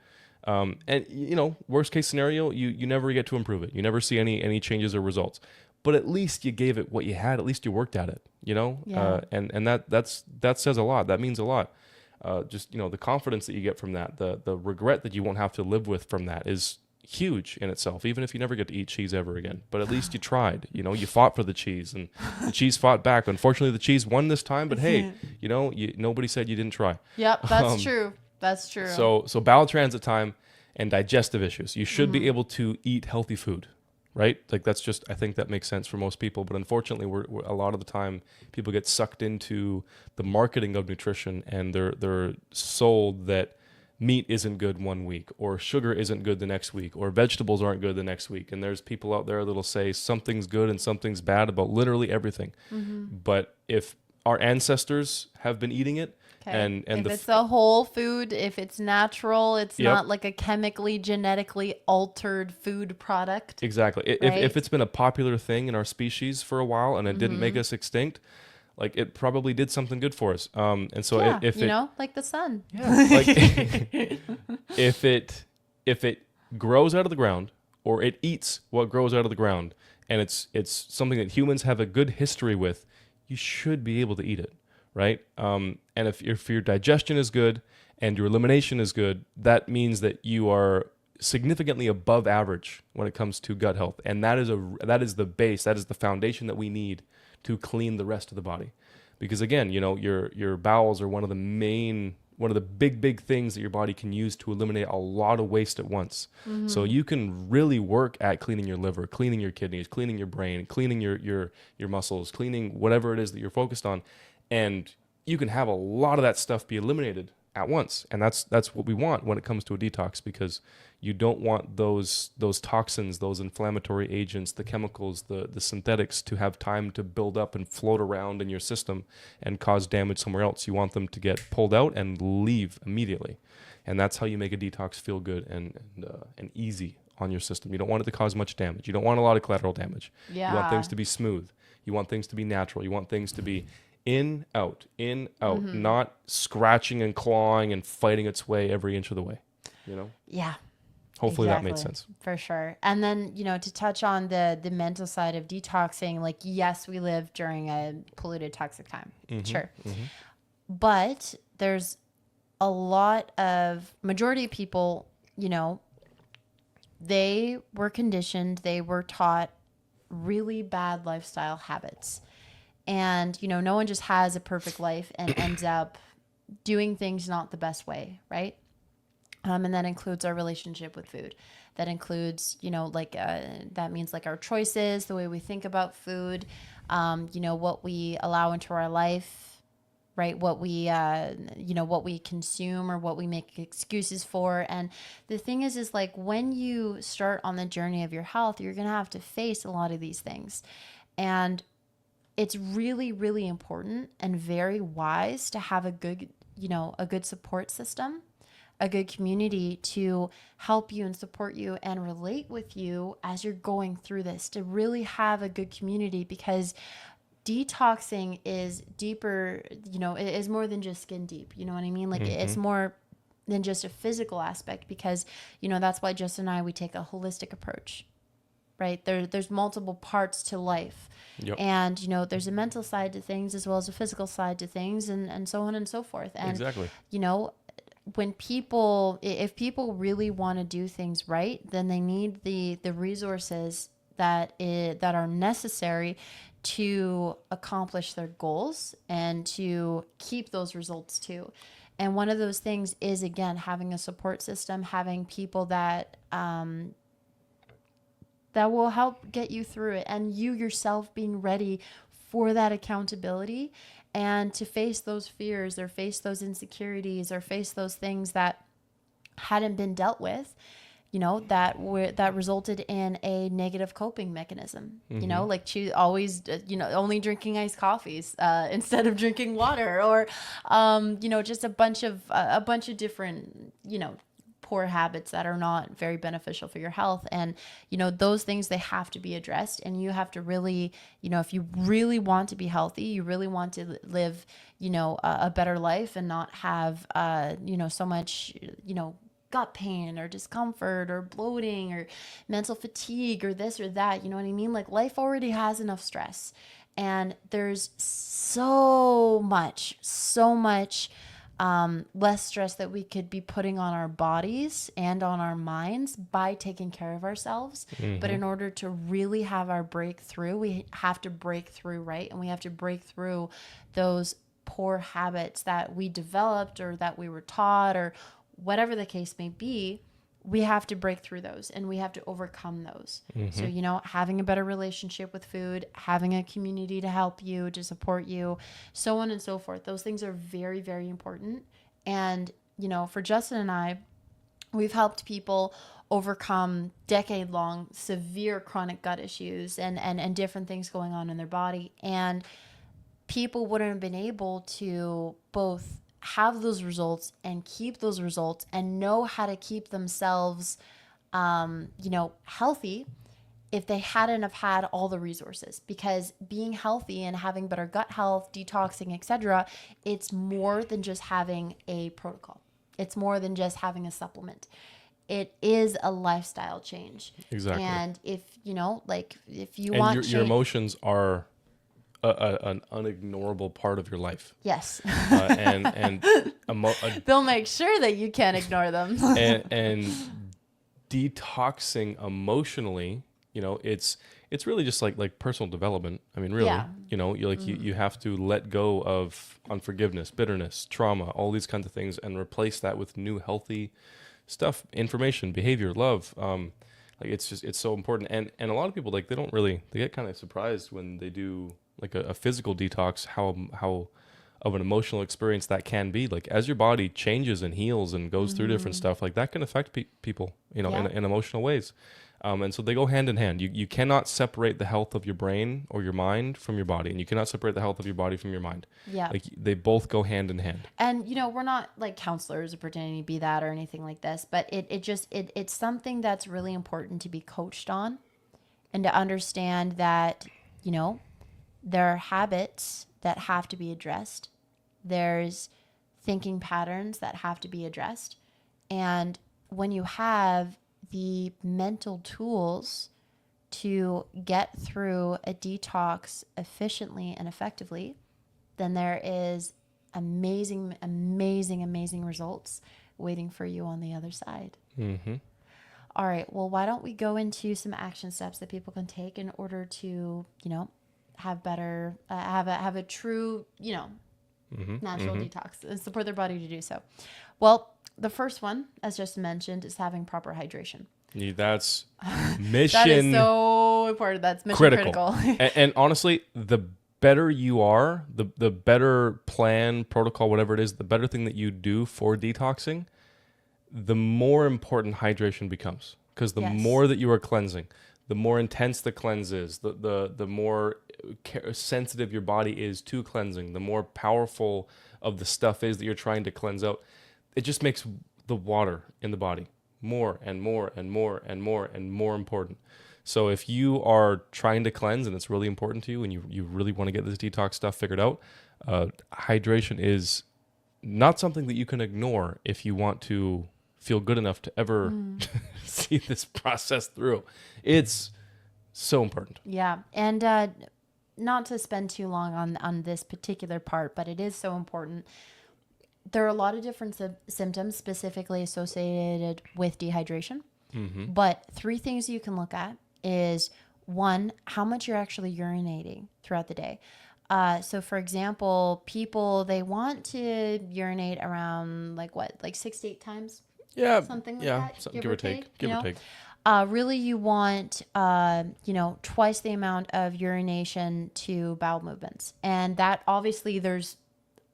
And worst case scenario, you never get to improve it. You never see any changes or results. But at least you gave it what you had. At least you worked at it. And that says a lot. That means a lot. Just the confidence that you get from that, the regret that you won't have to live with from that is huge in itself. Even if you never get to eat cheese ever again, but at least you tried. You fought for the cheese, and the cheese fought back. Unfortunately, the cheese won this time. But hey, nobody said you didn't try. Yep, that's true. That's true. So bowel transit time and digestive issues. You should be able to eat healthy food, right? Like that's just, I think that makes sense for most people. But unfortunately, we're a lot of the time people get sucked into the marketing of nutrition, and they're sold that meat isn't good one week, or sugar isn't good the next week, or vegetables aren't good the next week. And there's people out there that'll say something's good and something's bad about literally everything. But if our ancestors have been eating it, and if it's a whole food, if it's natural, it's not like a chemically, genetically altered food product. Exactly. Right? If it's been a popular thing in our species for a while and it didn't make us extinct, like it probably did something good for us. And so if like the sun. Yeah. Like if it grows out of the ground, or it eats what grows out of the ground, and it's something that humans have a good history with, you should be able to eat it. right? And if your digestion is good and your elimination is good, that means that you are significantly above average when it comes to gut health. And that is the base, that is the foundation that we need to clean the rest of the body. Because again, your bowels are one of the big things that your body can use to eliminate a lot of waste at once. Mm-hmm. So you can really work at cleaning your liver, cleaning your kidneys, cleaning your brain, cleaning your muscles, cleaning whatever it is that you're focused on. And you can have a lot of that stuff be eliminated at once. And that's what we want when it comes to a detox, because you don't want those toxins, those inflammatory agents, the chemicals, the synthetics to have time to build up and float around in your system and cause damage somewhere else. You want them to get pulled out and leave immediately. And that's how you make a detox feel good and easy on your system. You don't want it to cause much damage. You don't want a lot of collateral damage. Yeah. You want things to be smooth. You want things to be natural. You want things to be in, out, mm-hmm. not scratching and clawing and fighting its way every inch of the way, Yeah. Hopefully exactly. That made sense. For sure. And then, to touch on the mental side of detoxing, like, yes, we live during a polluted, toxic time. Mm-hmm. Sure. Mm-hmm. But there's a lot of majority of people, they were conditioned, they were taught really bad lifestyle habits. And, no one just has a perfect life and ends up doing things not the best way, right? And that includes our relationship with food. That includes, that means like our choices, the way we think about food, what we allow into our life, right? What we, what we consume or what we make excuses for. And the thing is like when you start on the journey of your health, you're going to have to face a lot of these things. And it's really, really important and very wise to have a good support system, a good community to help you and support you and relate with you as you're going through this, to really have a good community, because detoxing is deeper, it is more than just skin deep. You know what I mean? Like, mm-hmm. It's more than just a physical aspect, because, that's why Justyn and I, we take a holistic approach, right? There's multiple parts to life. Yep. And, there's a mental side to things as well as a physical side to things, and so on and so forth. And, exactly. If people really want to do things right, then they need the resources that are necessary to accomplish their goals and to keep those results too. And one of those things is, again, having a support system, having people that will help get you through it, and you yourself being ready for that accountability and to face those fears or face those insecurities or face those things that hadn't been dealt with, that resulted in a negative coping mechanism, mm-hmm. Like always, only drinking iced coffees instead of drinking water, or, just a bunch of different, poor habits that are not very beneficial for your health. And, those things, they have to be addressed, and you have to really, if you really want to be healthy, you really want to live, a better life and not have, so much, gut pain or discomfort or bloating or mental fatigue or this or that, you know what I mean? Like, life already has enough stress, and there's so much, less stress that we could be putting on our bodies and on our minds by taking care of ourselves. Mm-hmm. But in order to really have our breakthrough, we have to break through, right? And we have to break through those poor habits that we developed or that we were taught or whatever the case may be. We have to break through those, and we have to overcome those. Mm-hmm. So, having a better relationship with food, having a community to help you, to support you, so on and so forth. Those things are very, very important. And, for Justyn and I, we've helped people overcome decade-long severe chronic gut issues and different things going on in their body. And people wouldn't have been able to both have those results and keep those results and know how to keep themselves, healthy if they hadn't have had all the resources. Because being healthy and having better gut health, detoxing, etc., it's more than just having a protocol. It's more than just having a supplement. It is a lifestyle change. Exactly. And if you want your emotions are an unignorable part of your life. Yes. They'll make sure that you can't ignore them. and detoxing emotionally, it's really just like personal development. I mean, really, Yeah. you have to let go of unforgiveness, bitterness, trauma, all these kinds of things, and replace that with new healthy stuff, information, behavior, love. It's so important. And a lot of people, like, they get kind of surprised when they do like a physical detox, how of an emotional experience that can be. Like, as your body changes and heals and goes through different stuff, like that can affect people, in emotional ways. And so they go hand in hand. You cannot separate the health of your brain or your mind from your body, and you cannot separate the health of your body from your mind. Yeah. Like, they both go hand in hand. And, we're not like counselors or pretending to be that or anything like this, but it's something that's really important to be coached on, and to understand that, there are habits that have to be addressed. There's thinking patterns that have to be addressed. And when you have the mental tools to get through a detox efficiently and effectively, then there is amazing, amazing, amazing results waiting for you on the other side. Mm-hmm. All right. Well, why don't we go into some action steps that people can take in order to, have better, have a true, natural detox and support their body to do so. Well, the first one, as just mentioned, is having proper hydration. Yeah, that's mission. That is so important. That's mission critical. and honestly, the better you are, the better plan, protocol, whatever it is, the better thing that you do for detoxing, the more important hydration becomes. Because the more that you are cleansing, the more intense the cleanse is, the more sensitive your body is to cleansing, the more powerful of the stuff is that you're trying to cleanse out. It just makes the water in the body more and more and more and more and more important. So if you are trying to cleanse and it's really important to you, and you really want to get this detox stuff figured out, hydration is not something that you can ignore if you want to feel good enough to ever see this process through. It's so important. Yeah. And not to spend too long on this particular part, but it is so important. There are a lot of different symptoms specifically associated with dehydration. Mm-hmm. But 3 things you can look at is, 1, how much you're actually urinating throughout the day. So for example, people, they want to urinate around like 6 to 8 times? Yeah. Something like that. Give or take. Give or take. Really, you want, twice the amount of urination to bowel movements. And that, obviously, there's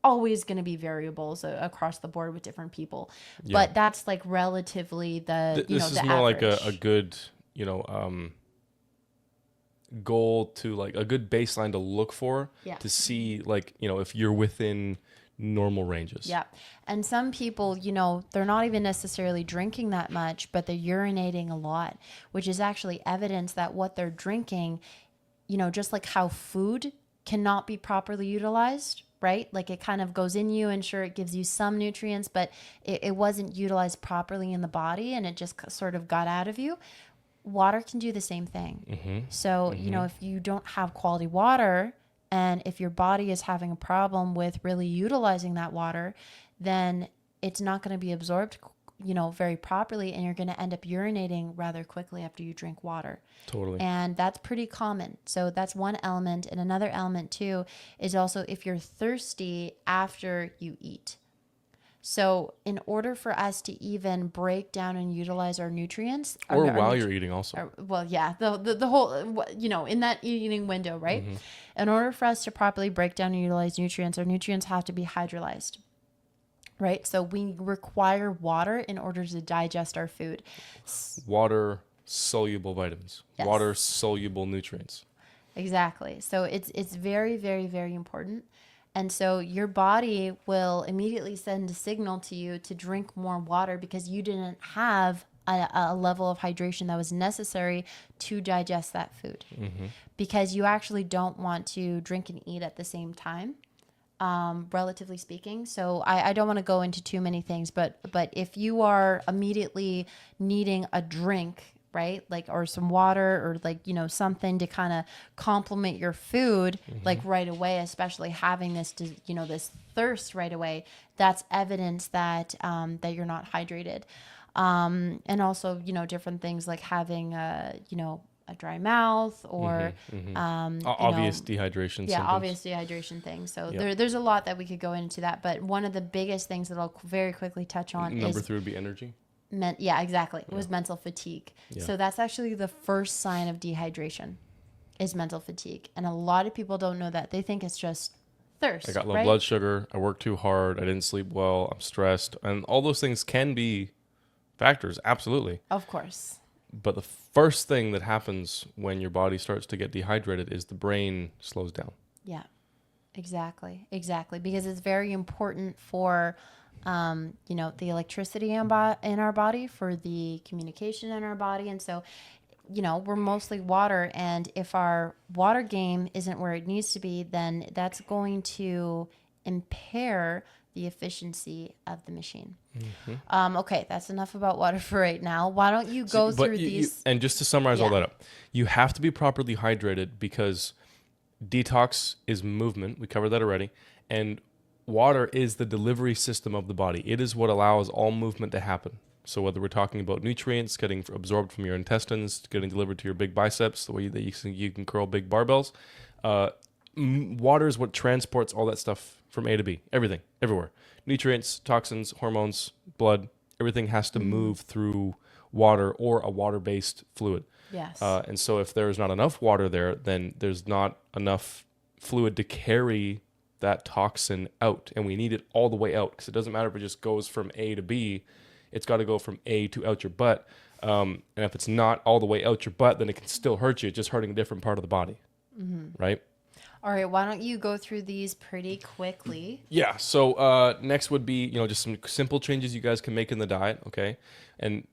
always going to be variables across the board with different people. Yeah. But that's like relatively the, this is the more average. Like a good, goal to, like, a good baseline to look for, to see, like, if you're within normal ranges. Yeah. And some people, they're not even necessarily drinking that much, but they're urinating a lot, which is actually evidence that what they're drinking, just like how food cannot be properly utilized, right? Like, it kind of goes in you, and sure, it gives you some nutrients, but it wasn't utilized properly in the body, and it just sort of got out of you. Water can do the same thing. Mm-hmm. So, if you don't have quality water, and if your body is having a problem with really utilizing that water, then it's not going to be absorbed, very properly, and you're going to end up urinating rather quickly after you drink water. Totally. And that's pretty common. So that's one element. And another element too is also if you're thirsty after you eat. So in order for us to even break down and utilize our nutrients, or while you're eating also. The whole, in that eating window, right? Mm-hmm. In order for us to properly break down and utilize nutrients, our nutrients have to be hydrolyzed, right? So we require water in order to digest our food. Water soluble vitamins, water soluble nutrients. Exactly. So it's very, very, very important. And so your body will immediately send a signal to you to drink more water because you didn't have a level of hydration that was necessary to digest that food. Mm-hmm. Because you actually don't want to drink and eat at the same time, relatively speaking. So I don't want to go into too many things, but if you are immediately needing a drink right? Like, or some water, or like, something to kind of complement your food, like right away, especially having this, this thirst right away. That's evidence that, that you're not hydrated. And also, different things like having, a dry mouth, or, Obvious dehydration symptoms. obvious dehydration things. So there's a lot that we could go into that. But one of the biggest things that I'll very quickly touch on Number 3 would be energy. Exactly. It was mental fatigue. Yeah. So that's actually the first sign of dehydration, is mental fatigue. And a lot of people don't know that. They think it's just thirst. I got low blood sugar. I worked too hard. I didn't sleep well. I'm stressed. And all those things can be factors. Absolutely. Of course. But the first thing that happens when your body starts to get dehydrated is the brain slows down. Yeah, exactly. Because it's very important for, the electricity in our body, for the communication in our body. And so, we're mostly water. And if our water game isn't where it needs to be, then that's going to impair the efficiency of the machine. Okay, that's enough about water for right now. Why don't you go through these? And just to summarize all that up, you have to be properly hydrated, because detox is movement. We covered that already. And water is the delivery system of the body. It is what allows all movement to happen. So whether we're talking about nutrients getting absorbed from your intestines, getting delivered to your big biceps, the way that you can curl big barbells, water is what transports all that stuff from A to B. Everything, everywhere. Nutrients, toxins, hormones, blood, everything has to move through water or a water-based fluid. Yes. And so if there's not enough water there, then there's not enough fluid to carry that toxin out. And we need it all the way out, because it doesn't matter if it just goes from A to B. It's got to go from A to out your butt. And if it's not all the way out your butt, then it can still hurt you. It's just hurting a different part of the body. Right? All right, why don't you go through these pretty quickly? Yeah, so next would be, just some simple changes you guys can make in the diet, okay? And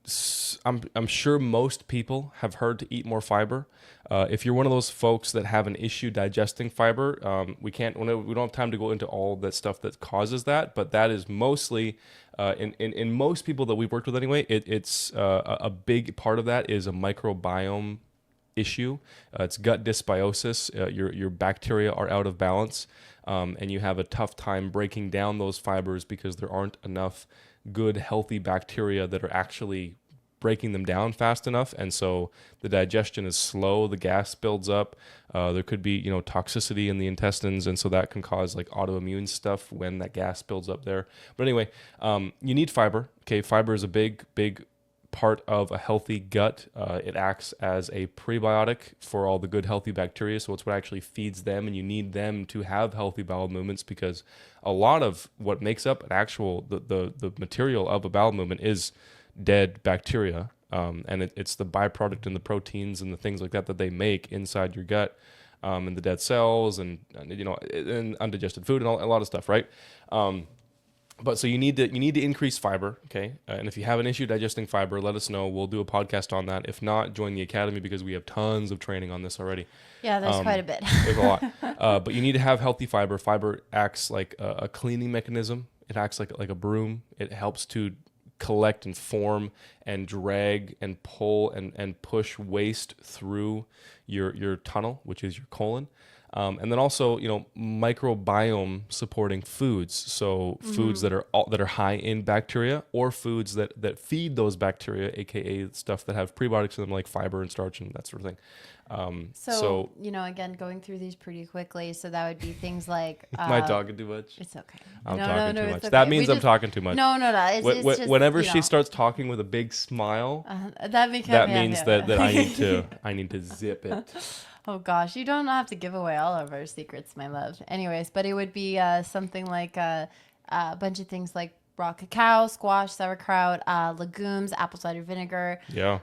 I'm sure most people have heard to eat more fiber. If you're one of those folks that have an issue digesting fiber, we don't have time to go into all that stuff that causes that, but that is mostly, in most people that we've worked with anyway, it's a big part of that is a microbiome issue. It's gut dysbiosis. Your bacteria are out of balance, and you have a tough time breaking down those fibers because there aren't enough good, healthy bacteria that are actually breaking them down fast enough. And so the digestion is slow. The gas builds up. There could be, toxicity in the intestines, and so that can cause like autoimmune stuff when that gas builds up there. But anyway, you need fiber. Okay, fiber is a big part of a healthy gut. It acts as a prebiotic for all the good healthy bacteria, so it's what actually feeds them, and you need them to have healthy bowel movements, because a lot of what makes up the material of a bowel movement is dead bacteria, and it's the byproduct and the proteins and the things like that they make inside your gut, and the dead cells and undigested food and a lot of stuff, right? But so you need to increase fiber, okay? And if you have an issue digesting fiber, let us know. We'll do a podcast on that. If not, join the academy, because we have tons of training on this already. Yeah, there's quite a bit. There's a lot. But you need to have healthy fiber. Fiber acts like a cleaning mechanism. It acts like a broom. It helps to collect and form and drag and pull and push waste through your tunnel, which is your colon. And then also, microbiome supporting foods. So foods that are high in bacteria, or foods that feed those bacteria, aka stuff that have prebiotics in them, like fiber and starch and that sort of thing. So again, going through these pretty quickly. So that would be things like am I talking too much? It's okay. I'm talking too much. Okay. That means I'm talking too much. No. It's just, whenever she starts talking with a big smile, that means that I need to zip it. Oh gosh, you don't have to give away all of our secrets, my love. Anyways, but it would be something like a bunch of things like raw cacao, squash, sauerkraut, legumes, apple cider vinegar. Yeah.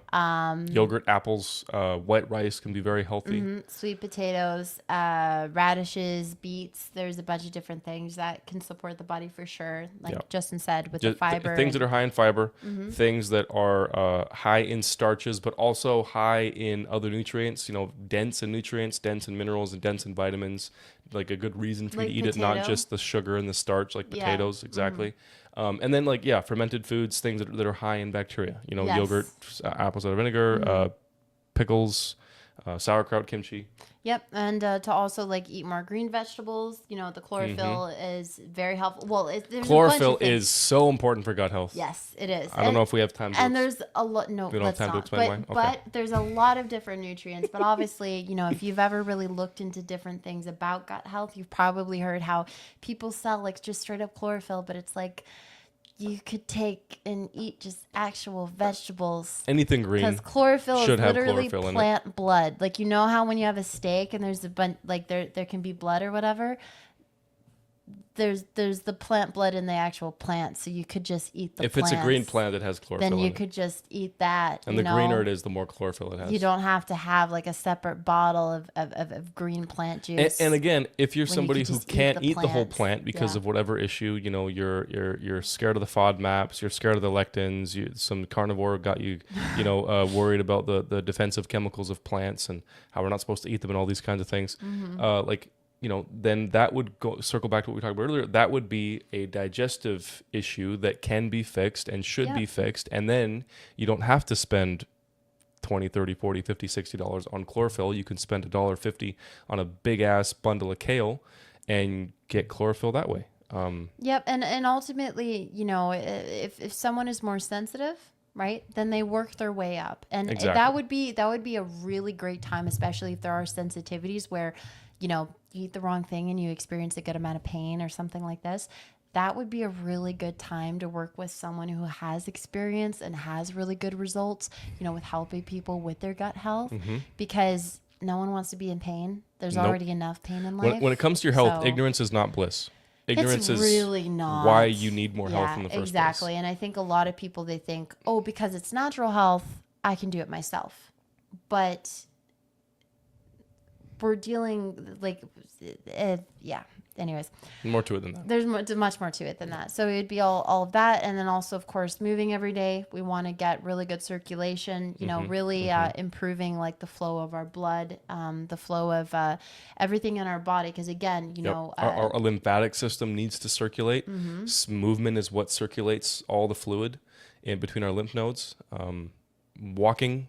Yogurt, apples, white rice can be very healthy. Sweet potatoes, radishes, beets. There's a bunch of different things that can support the body for sure. Like Justyn said, with the fiber. Things that are high in fiber, things that are high in starches, but also high in other nutrients, dense in nutrients, dense in minerals, and dense in vitamins. Like a good reason for you to eat it, not just the sugar and the starch, like potatoes, exactly. And then like, fermented foods, things that are high in bacteria, Yes. yogurt, apple cider vinegar, pickles, sauerkraut, kimchi. Yep, and to also like eat more green vegetables. The chlorophyll is very helpful. Well, there's a bunch Chlorophyll of things. is so important for gut health. Yes, it is. I don't know if we have time to And there's a lot. No, we don't have let's time to not. explain why? Okay. But there's a lot of different nutrients. But obviously, if you've ever really looked into different things about gut health, you've probably heard how people sell like just straight up chlorophyll, but it's like you could take and eat just actual vegetables. Anything green. Because chlorophyll should is have literally chlorophyll in it. plant blood. Like, how when you have a steak and there's a bunch, like there can be blood or whatever. There's the plant blood in the actual plant, so you could just eat the If plants. It's a green plant that has chlorophyll Then you in it. could just eat that. And the greener it is, the more chlorophyll it has. You don't have to have like a separate bottle of green plant juice. And again, if you're when you somebody could who just can't eat the eat the whole plants. plant because Yeah. of whatever issue, you're scared of the FODMAPs, you're scared of the lectins, some carnivore got you, worried about the defensive chemicals of plants and how we're not supposed to eat them and all these kinds of things. Then that would circle back to what we talked about earlier. That would be a digestive issue that can be fixed and should be fixed. And then you don't have to spend $20, $30, $40, $50, $60 on chlorophyll. You can spend $1.50 on a big ass bundle of kale and get chlorophyll that way. Yep. And ultimately, if someone is more sensitive, right, then they work their way up. And Exactly. that would be a really great time, especially if there are sensitivities where, you eat the wrong thing and you experience a good amount of pain or something like this. That would be a really good time to work with someone who has experience and has really good results, with helping people with their gut health, because no one wants to be in pain. There's already enough pain in life. When it comes to your health, So- ignorance is not bliss. Ignorance it's is really not why you need more health in the first exactly. place. And I think a lot of people, they think, because it's natural health, I can do it myself. But we're dealing anyways, More to it than that. there's much more to it than that. So it'd be all of that. And then also, of course, moving every day. We want to get really good circulation, really improving like the flow of our blood, the flow of everything in our body. Because again, our lymphatic system needs to circulate. Movement is what circulates all the fluid in between our lymph nodes. Walking,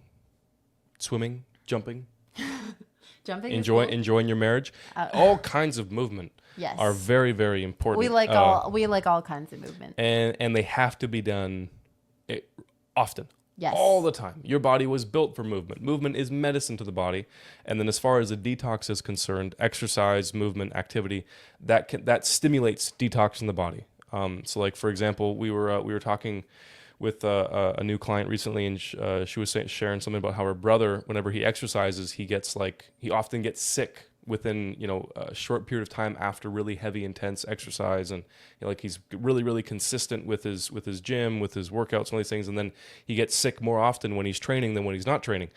swimming, jumping, enjoying your marriage. All kinds of movement are very, very important. we like all kinds of movement. And they have to be done often. Yes. All the time. Your body was built for movement. Movement is medicine to the body. And then as far as a detox is concerned, exercise, movement, activity, that stimulates detox in the body. So like, for example, we were talking with a new client recently, and she was sharing something about how her brother, whenever he exercises, he often gets sick within a short period of time after really heavy, intense exercise, and he's really, really consistent with his gym, with his workouts, and all these things, and then he gets sick more often when he's training than when he's not training.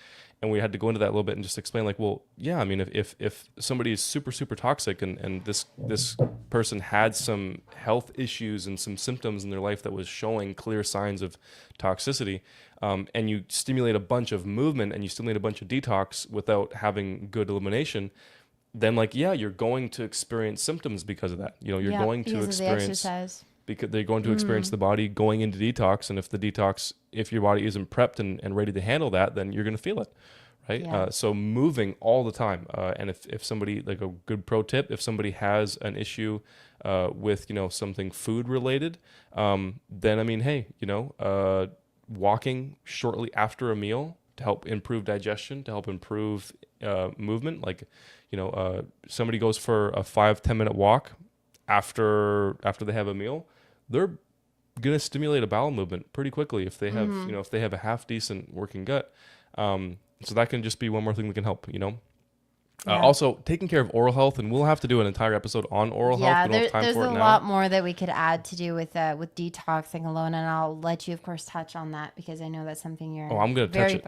And we had to go into that a little bit and just explain, like, well, yeah, I mean, if somebody is super, super toxic and this person had some health issues and some symptoms in their life that was showing clear signs of toxicity, and you stimulate a bunch of movement and you stimulate a bunch of detox without having good elimination, then you're going to experience symptoms because of that. You're going to experience because they're going to experience the body going into detox, and if your body isn't prepped and ready to handle that, then you're going to feel it, right? Yeah. So moving all the time, and if somebody, like a good pro tip, if somebody has an issue with something food related, then I mean, hey, walking shortly after a meal to help improve digestion, to help improve movement, somebody goes for a 5-10 minute walk after they have a meal, they're going to stimulate a bowel movement pretty quickly if they have if they have a half decent working gut. So that can just be one more thing that can help. Also, taking care of oral health, and we'll have to do an entire episode on oral health. We don't have time there's for it a now. lot more that we could add to do with detoxing alone, and I'll let you, of course, touch on that because I know that's something you're. I'm going to touch it.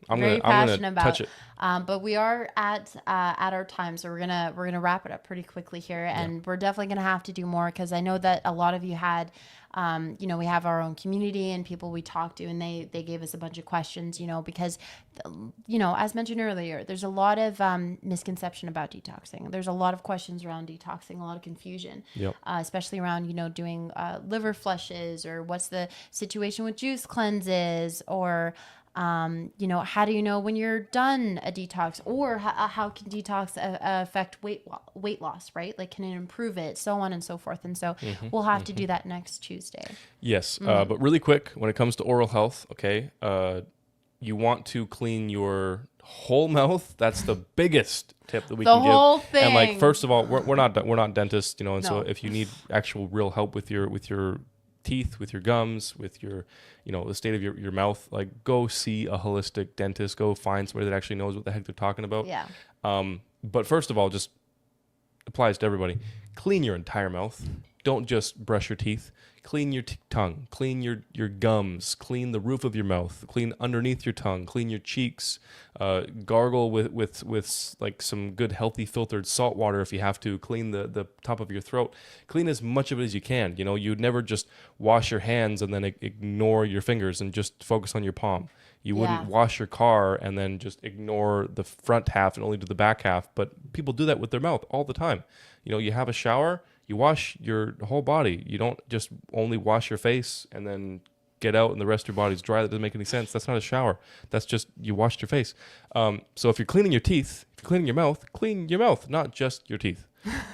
I'm very gonna passionate about. touch it. But we are at our time, so we're gonna wrap it up pretty quickly here, and we're definitely gonna have to do more because I know that a lot of you had, we have our own community and people we talk to, and they gave us a bunch of questions, because, as mentioned earlier, there's a lot of misconception about detoxing. There's a lot of questions around detoxing, a lot of confusion, especially around doing liver flushes, or what's the situation with juice cleanses, or how do you know when you're done a detox, or how can detox affect weight loss, right? Like, can it improve it, so on and so forth. And so we'll have to do that next Tuesday. Yes. But really quick, when it comes to oral health, okay, you want to clean your whole mouth. That's the biggest tip that we can give. The whole thing. And like, first of all, we're not dentists, and so if you need actual real help with your teeth, with your gums, with your, the state of your mouth, like, go see a holistic dentist. Go find somebody that actually knows what the heck they're talking about. Yeah. But first of all, just applies to everybody. Clean your entire mouth. Don't just brush your teeth. Clean your tongue. Clean your gums. Clean the roof of your mouth. Clean underneath your tongue. Clean your cheeks. Gargle with like some good healthy filtered salt water if you have to. Clean the top of your throat. Clean as much of it as you can. You'd never just wash your hands and then ignore your fingers and just focus on your palm. You wouldn't wash your car and then just ignore the front half and only do the back half. But people do that with their mouth all the time. You have a shower. You wash your whole body. You don't just only wash your face and then get out and the rest of your body's dry. That doesn't make any sense. That's not a shower. That's just you washed your face. So if you're cleaning your teeth, if you're cleaning your mouth, not just your teeth.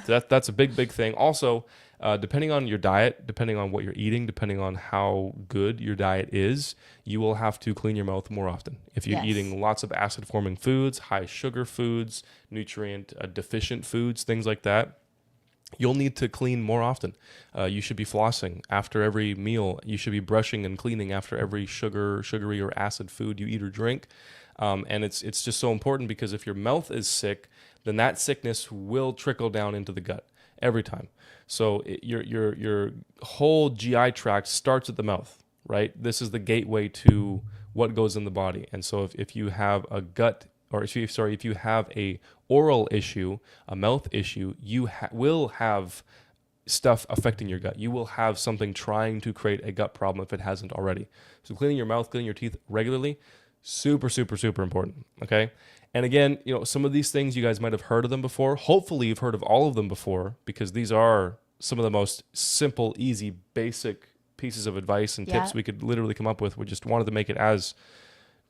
So that's a big thing. Also, depending on your diet, depending on what you're eating, depending on how good your diet is, you will have to clean your mouth more often. If you're eating lots of acid-forming foods, high sugar foods, nutrient deficient foods, things like that, you'll need to clean more often. You should be flossing after every meal. You should be brushing and cleaning after every sugary or acid food you eat or drink. And it's just so important because if your mouth is sick, then that sickness will trickle down into the gut every time. So your whole GI tract starts at the mouth, right? This is the gateway to what goes in the body. And so if you have a gut, or if you have a oral issue, a mouth issue, you will have stuff affecting your gut. You will have something trying to create a gut problem if it hasn't already. So cleaning your mouth, cleaning your teeth regularly, super, super, super important, okay? And again, some of these things you guys might have heard of them before. Hopefully you've heard of all of them before, because these are some of the most simple, easy, basic pieces of advice and tips we could literally come up with. We just wanted to make it as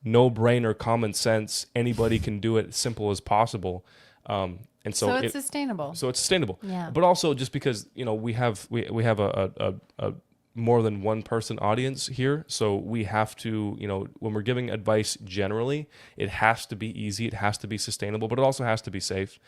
no-brainer, common sense, anybody can do it, simple as possible. And so it's sustainable. So it's sustainable. Yeah. But also just because, we have a more than one person audience here. So we have to, when we're giving advice generally, it has to be easy, it has to be sustainable, but it also has to be safe,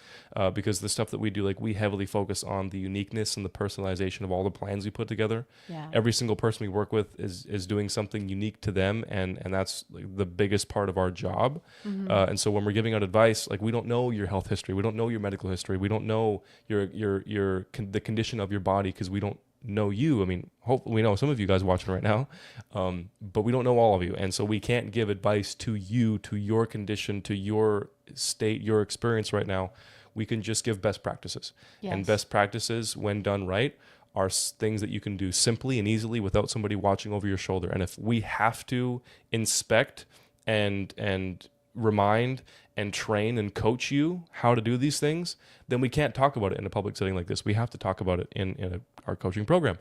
because the stuff that we do, like, we heavily focus on the uniqueness and the personalization of all the plans we put together. Yeah. Every single person we work with is doing something unique to them, and that's like the biggest part of our job. And so when we're giving out advice, like, we don't know your health history, we don't know your medical history, we don't know the condition of your body, because we don't know you. I mean, hopefully we know some of you guys watching right now, but we don't know all of you. And so we can't give advice to you, to your condition, to your state, your experience right now. We can just give best practices. Yes. And best practices, when done right, are things that you can do simply and easily without somebody watching over your shoulder. And if we have to inspect and remind and train and coach you how to do these things, then we can't talk about it in a public setting like this. We have to talk about it in our coaching program.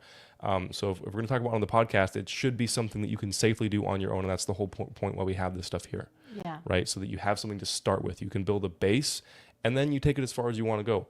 So if we're going to talk about it on the podcast, it should be something that you can safely do on your own. And that's the whole point why we have this stuff here. Yeah. Right? So that you have something to start with. You can build a base, and then you take it as far as you want to go.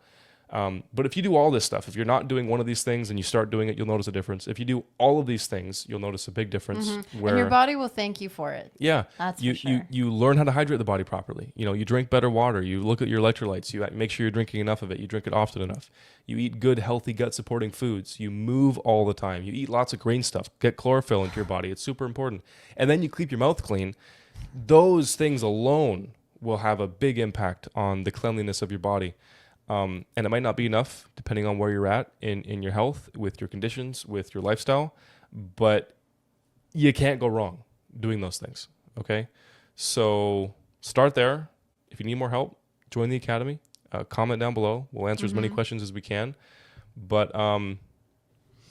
But if you do all this stuff, if you're not doing one of these things and you start doing it, you'll notice a difference. If you do all of these things, you'll notice a big difference. Where, and your body will thank you for it. Yeah. That's for sure. You learn how to hydrate the body properly. You drink better water. You look at your electrolytes. You make sure you're drinking enough of it. You drink it often enough. You eat good, healthy, gut-supporting foods. You move all the time. You eat lots of green stuff. Get chlorophyll into your body. It's super important. And then you keep your mouth clean. Those things alone will have a big impact on the cleanliness of your body. And it might not be enough, depending on where you're at in your health, with your conditions, with your lifestyle, but you can't go wrong doing those things, okay? So start there. If you need more help, join the academy. Comment down below. We'll answer as many questions as we can. But do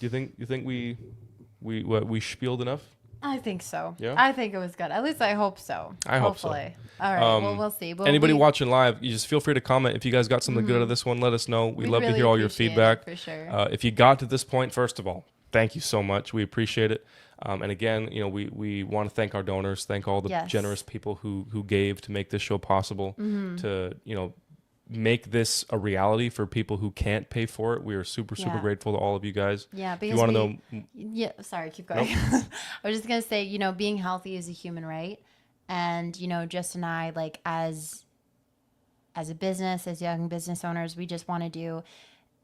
you think we spieled enough? I think so. Yeah? I think it was good. At least I hope so. I hope so. Hopefully. All right. Well, we'll see. Well, anybody watching live, you just feel free to comment. If you guys got something good out of this one, let us know. We'd love to hear all your feedback. For sure. If you got to this point, first of all, thank you so much. We appreciate it. And again, we want to thank our donors, thank all the generous people who gave to make this show possible, to, make this a reality for people who can't pay for it. We are super grateful to all of you guys. Yeah, because you want to know. Yeah, sorry, keep going. Nope. I was just gonna say, being healthy is a human right, and Justyn and I, like as a business, as young business owners, we just want to do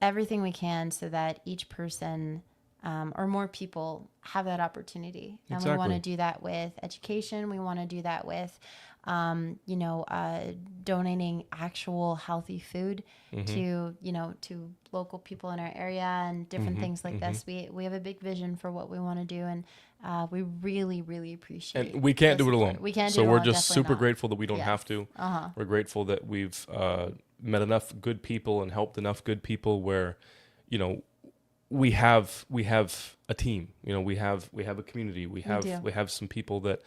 everything we can so that each person or more people have that opportunity. And we want to do that with education. We want to do that with donating actual healthy food to local people in our area and different things like this. We have a big vision for what we want to do, and we really, really appreciate. And we can't do it alone. We can't. So do it we're alone, just super grateful that we don't yes. have to. We're grateful that we've met enough good people and helped enough good people where, we have a team. We have a community. We have some people that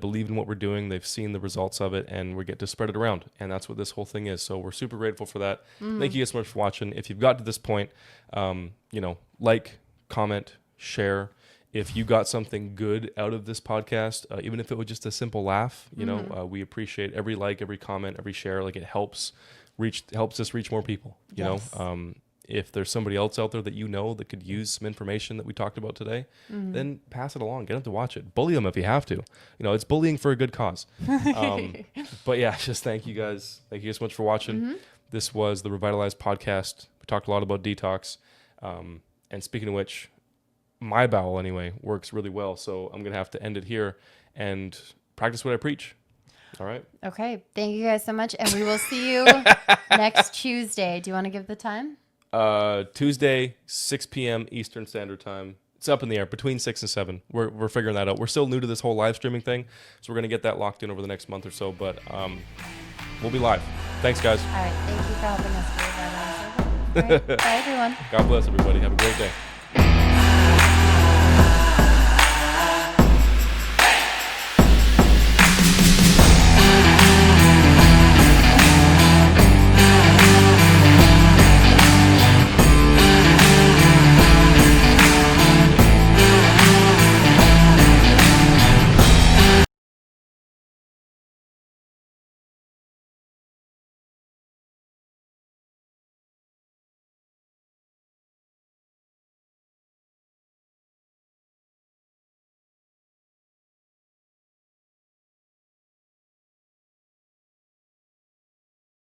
believe in what we're doing. They've seen the results of it, and we get to spread it around. And that's what this whole thing is. So we're super grateful for that. Thank you guys so much for watching. If you've got to this point, like, comment, share. If you got something good out of this podcast, even if it was just a simple laugh, we appreciate every like, every comment, every share. Like, it helps us reach more people. You know. If there's somebody else out there that that could use some information that we talked about today, then pass it along. Get them to watch it. Bully them if you have to. It's bullying for a good cause. But yeah, just thank you guys. Thank you guys so much for watching. This was the Revitalized Podcast. We talked a lot about detox. And speaking of which, my bowel anyway works really well. So I'm going to have to end it here and practice what I preach. All right. Okay. Thank you guys so much. And we will see you next Tuesday. Do you want to give the time? Tuesday, 6 p.m. Eastern Standard Time. It's up in the air, between 6 and 7. We're figuring that out. We're still new to this whole live streaming thing, so we're going to get that locked in over the next month or so, but we'll be live. Thanks, guys. All right. Thank you for helping us. All right. Bye, everyone. God bless everybody. Have a great day.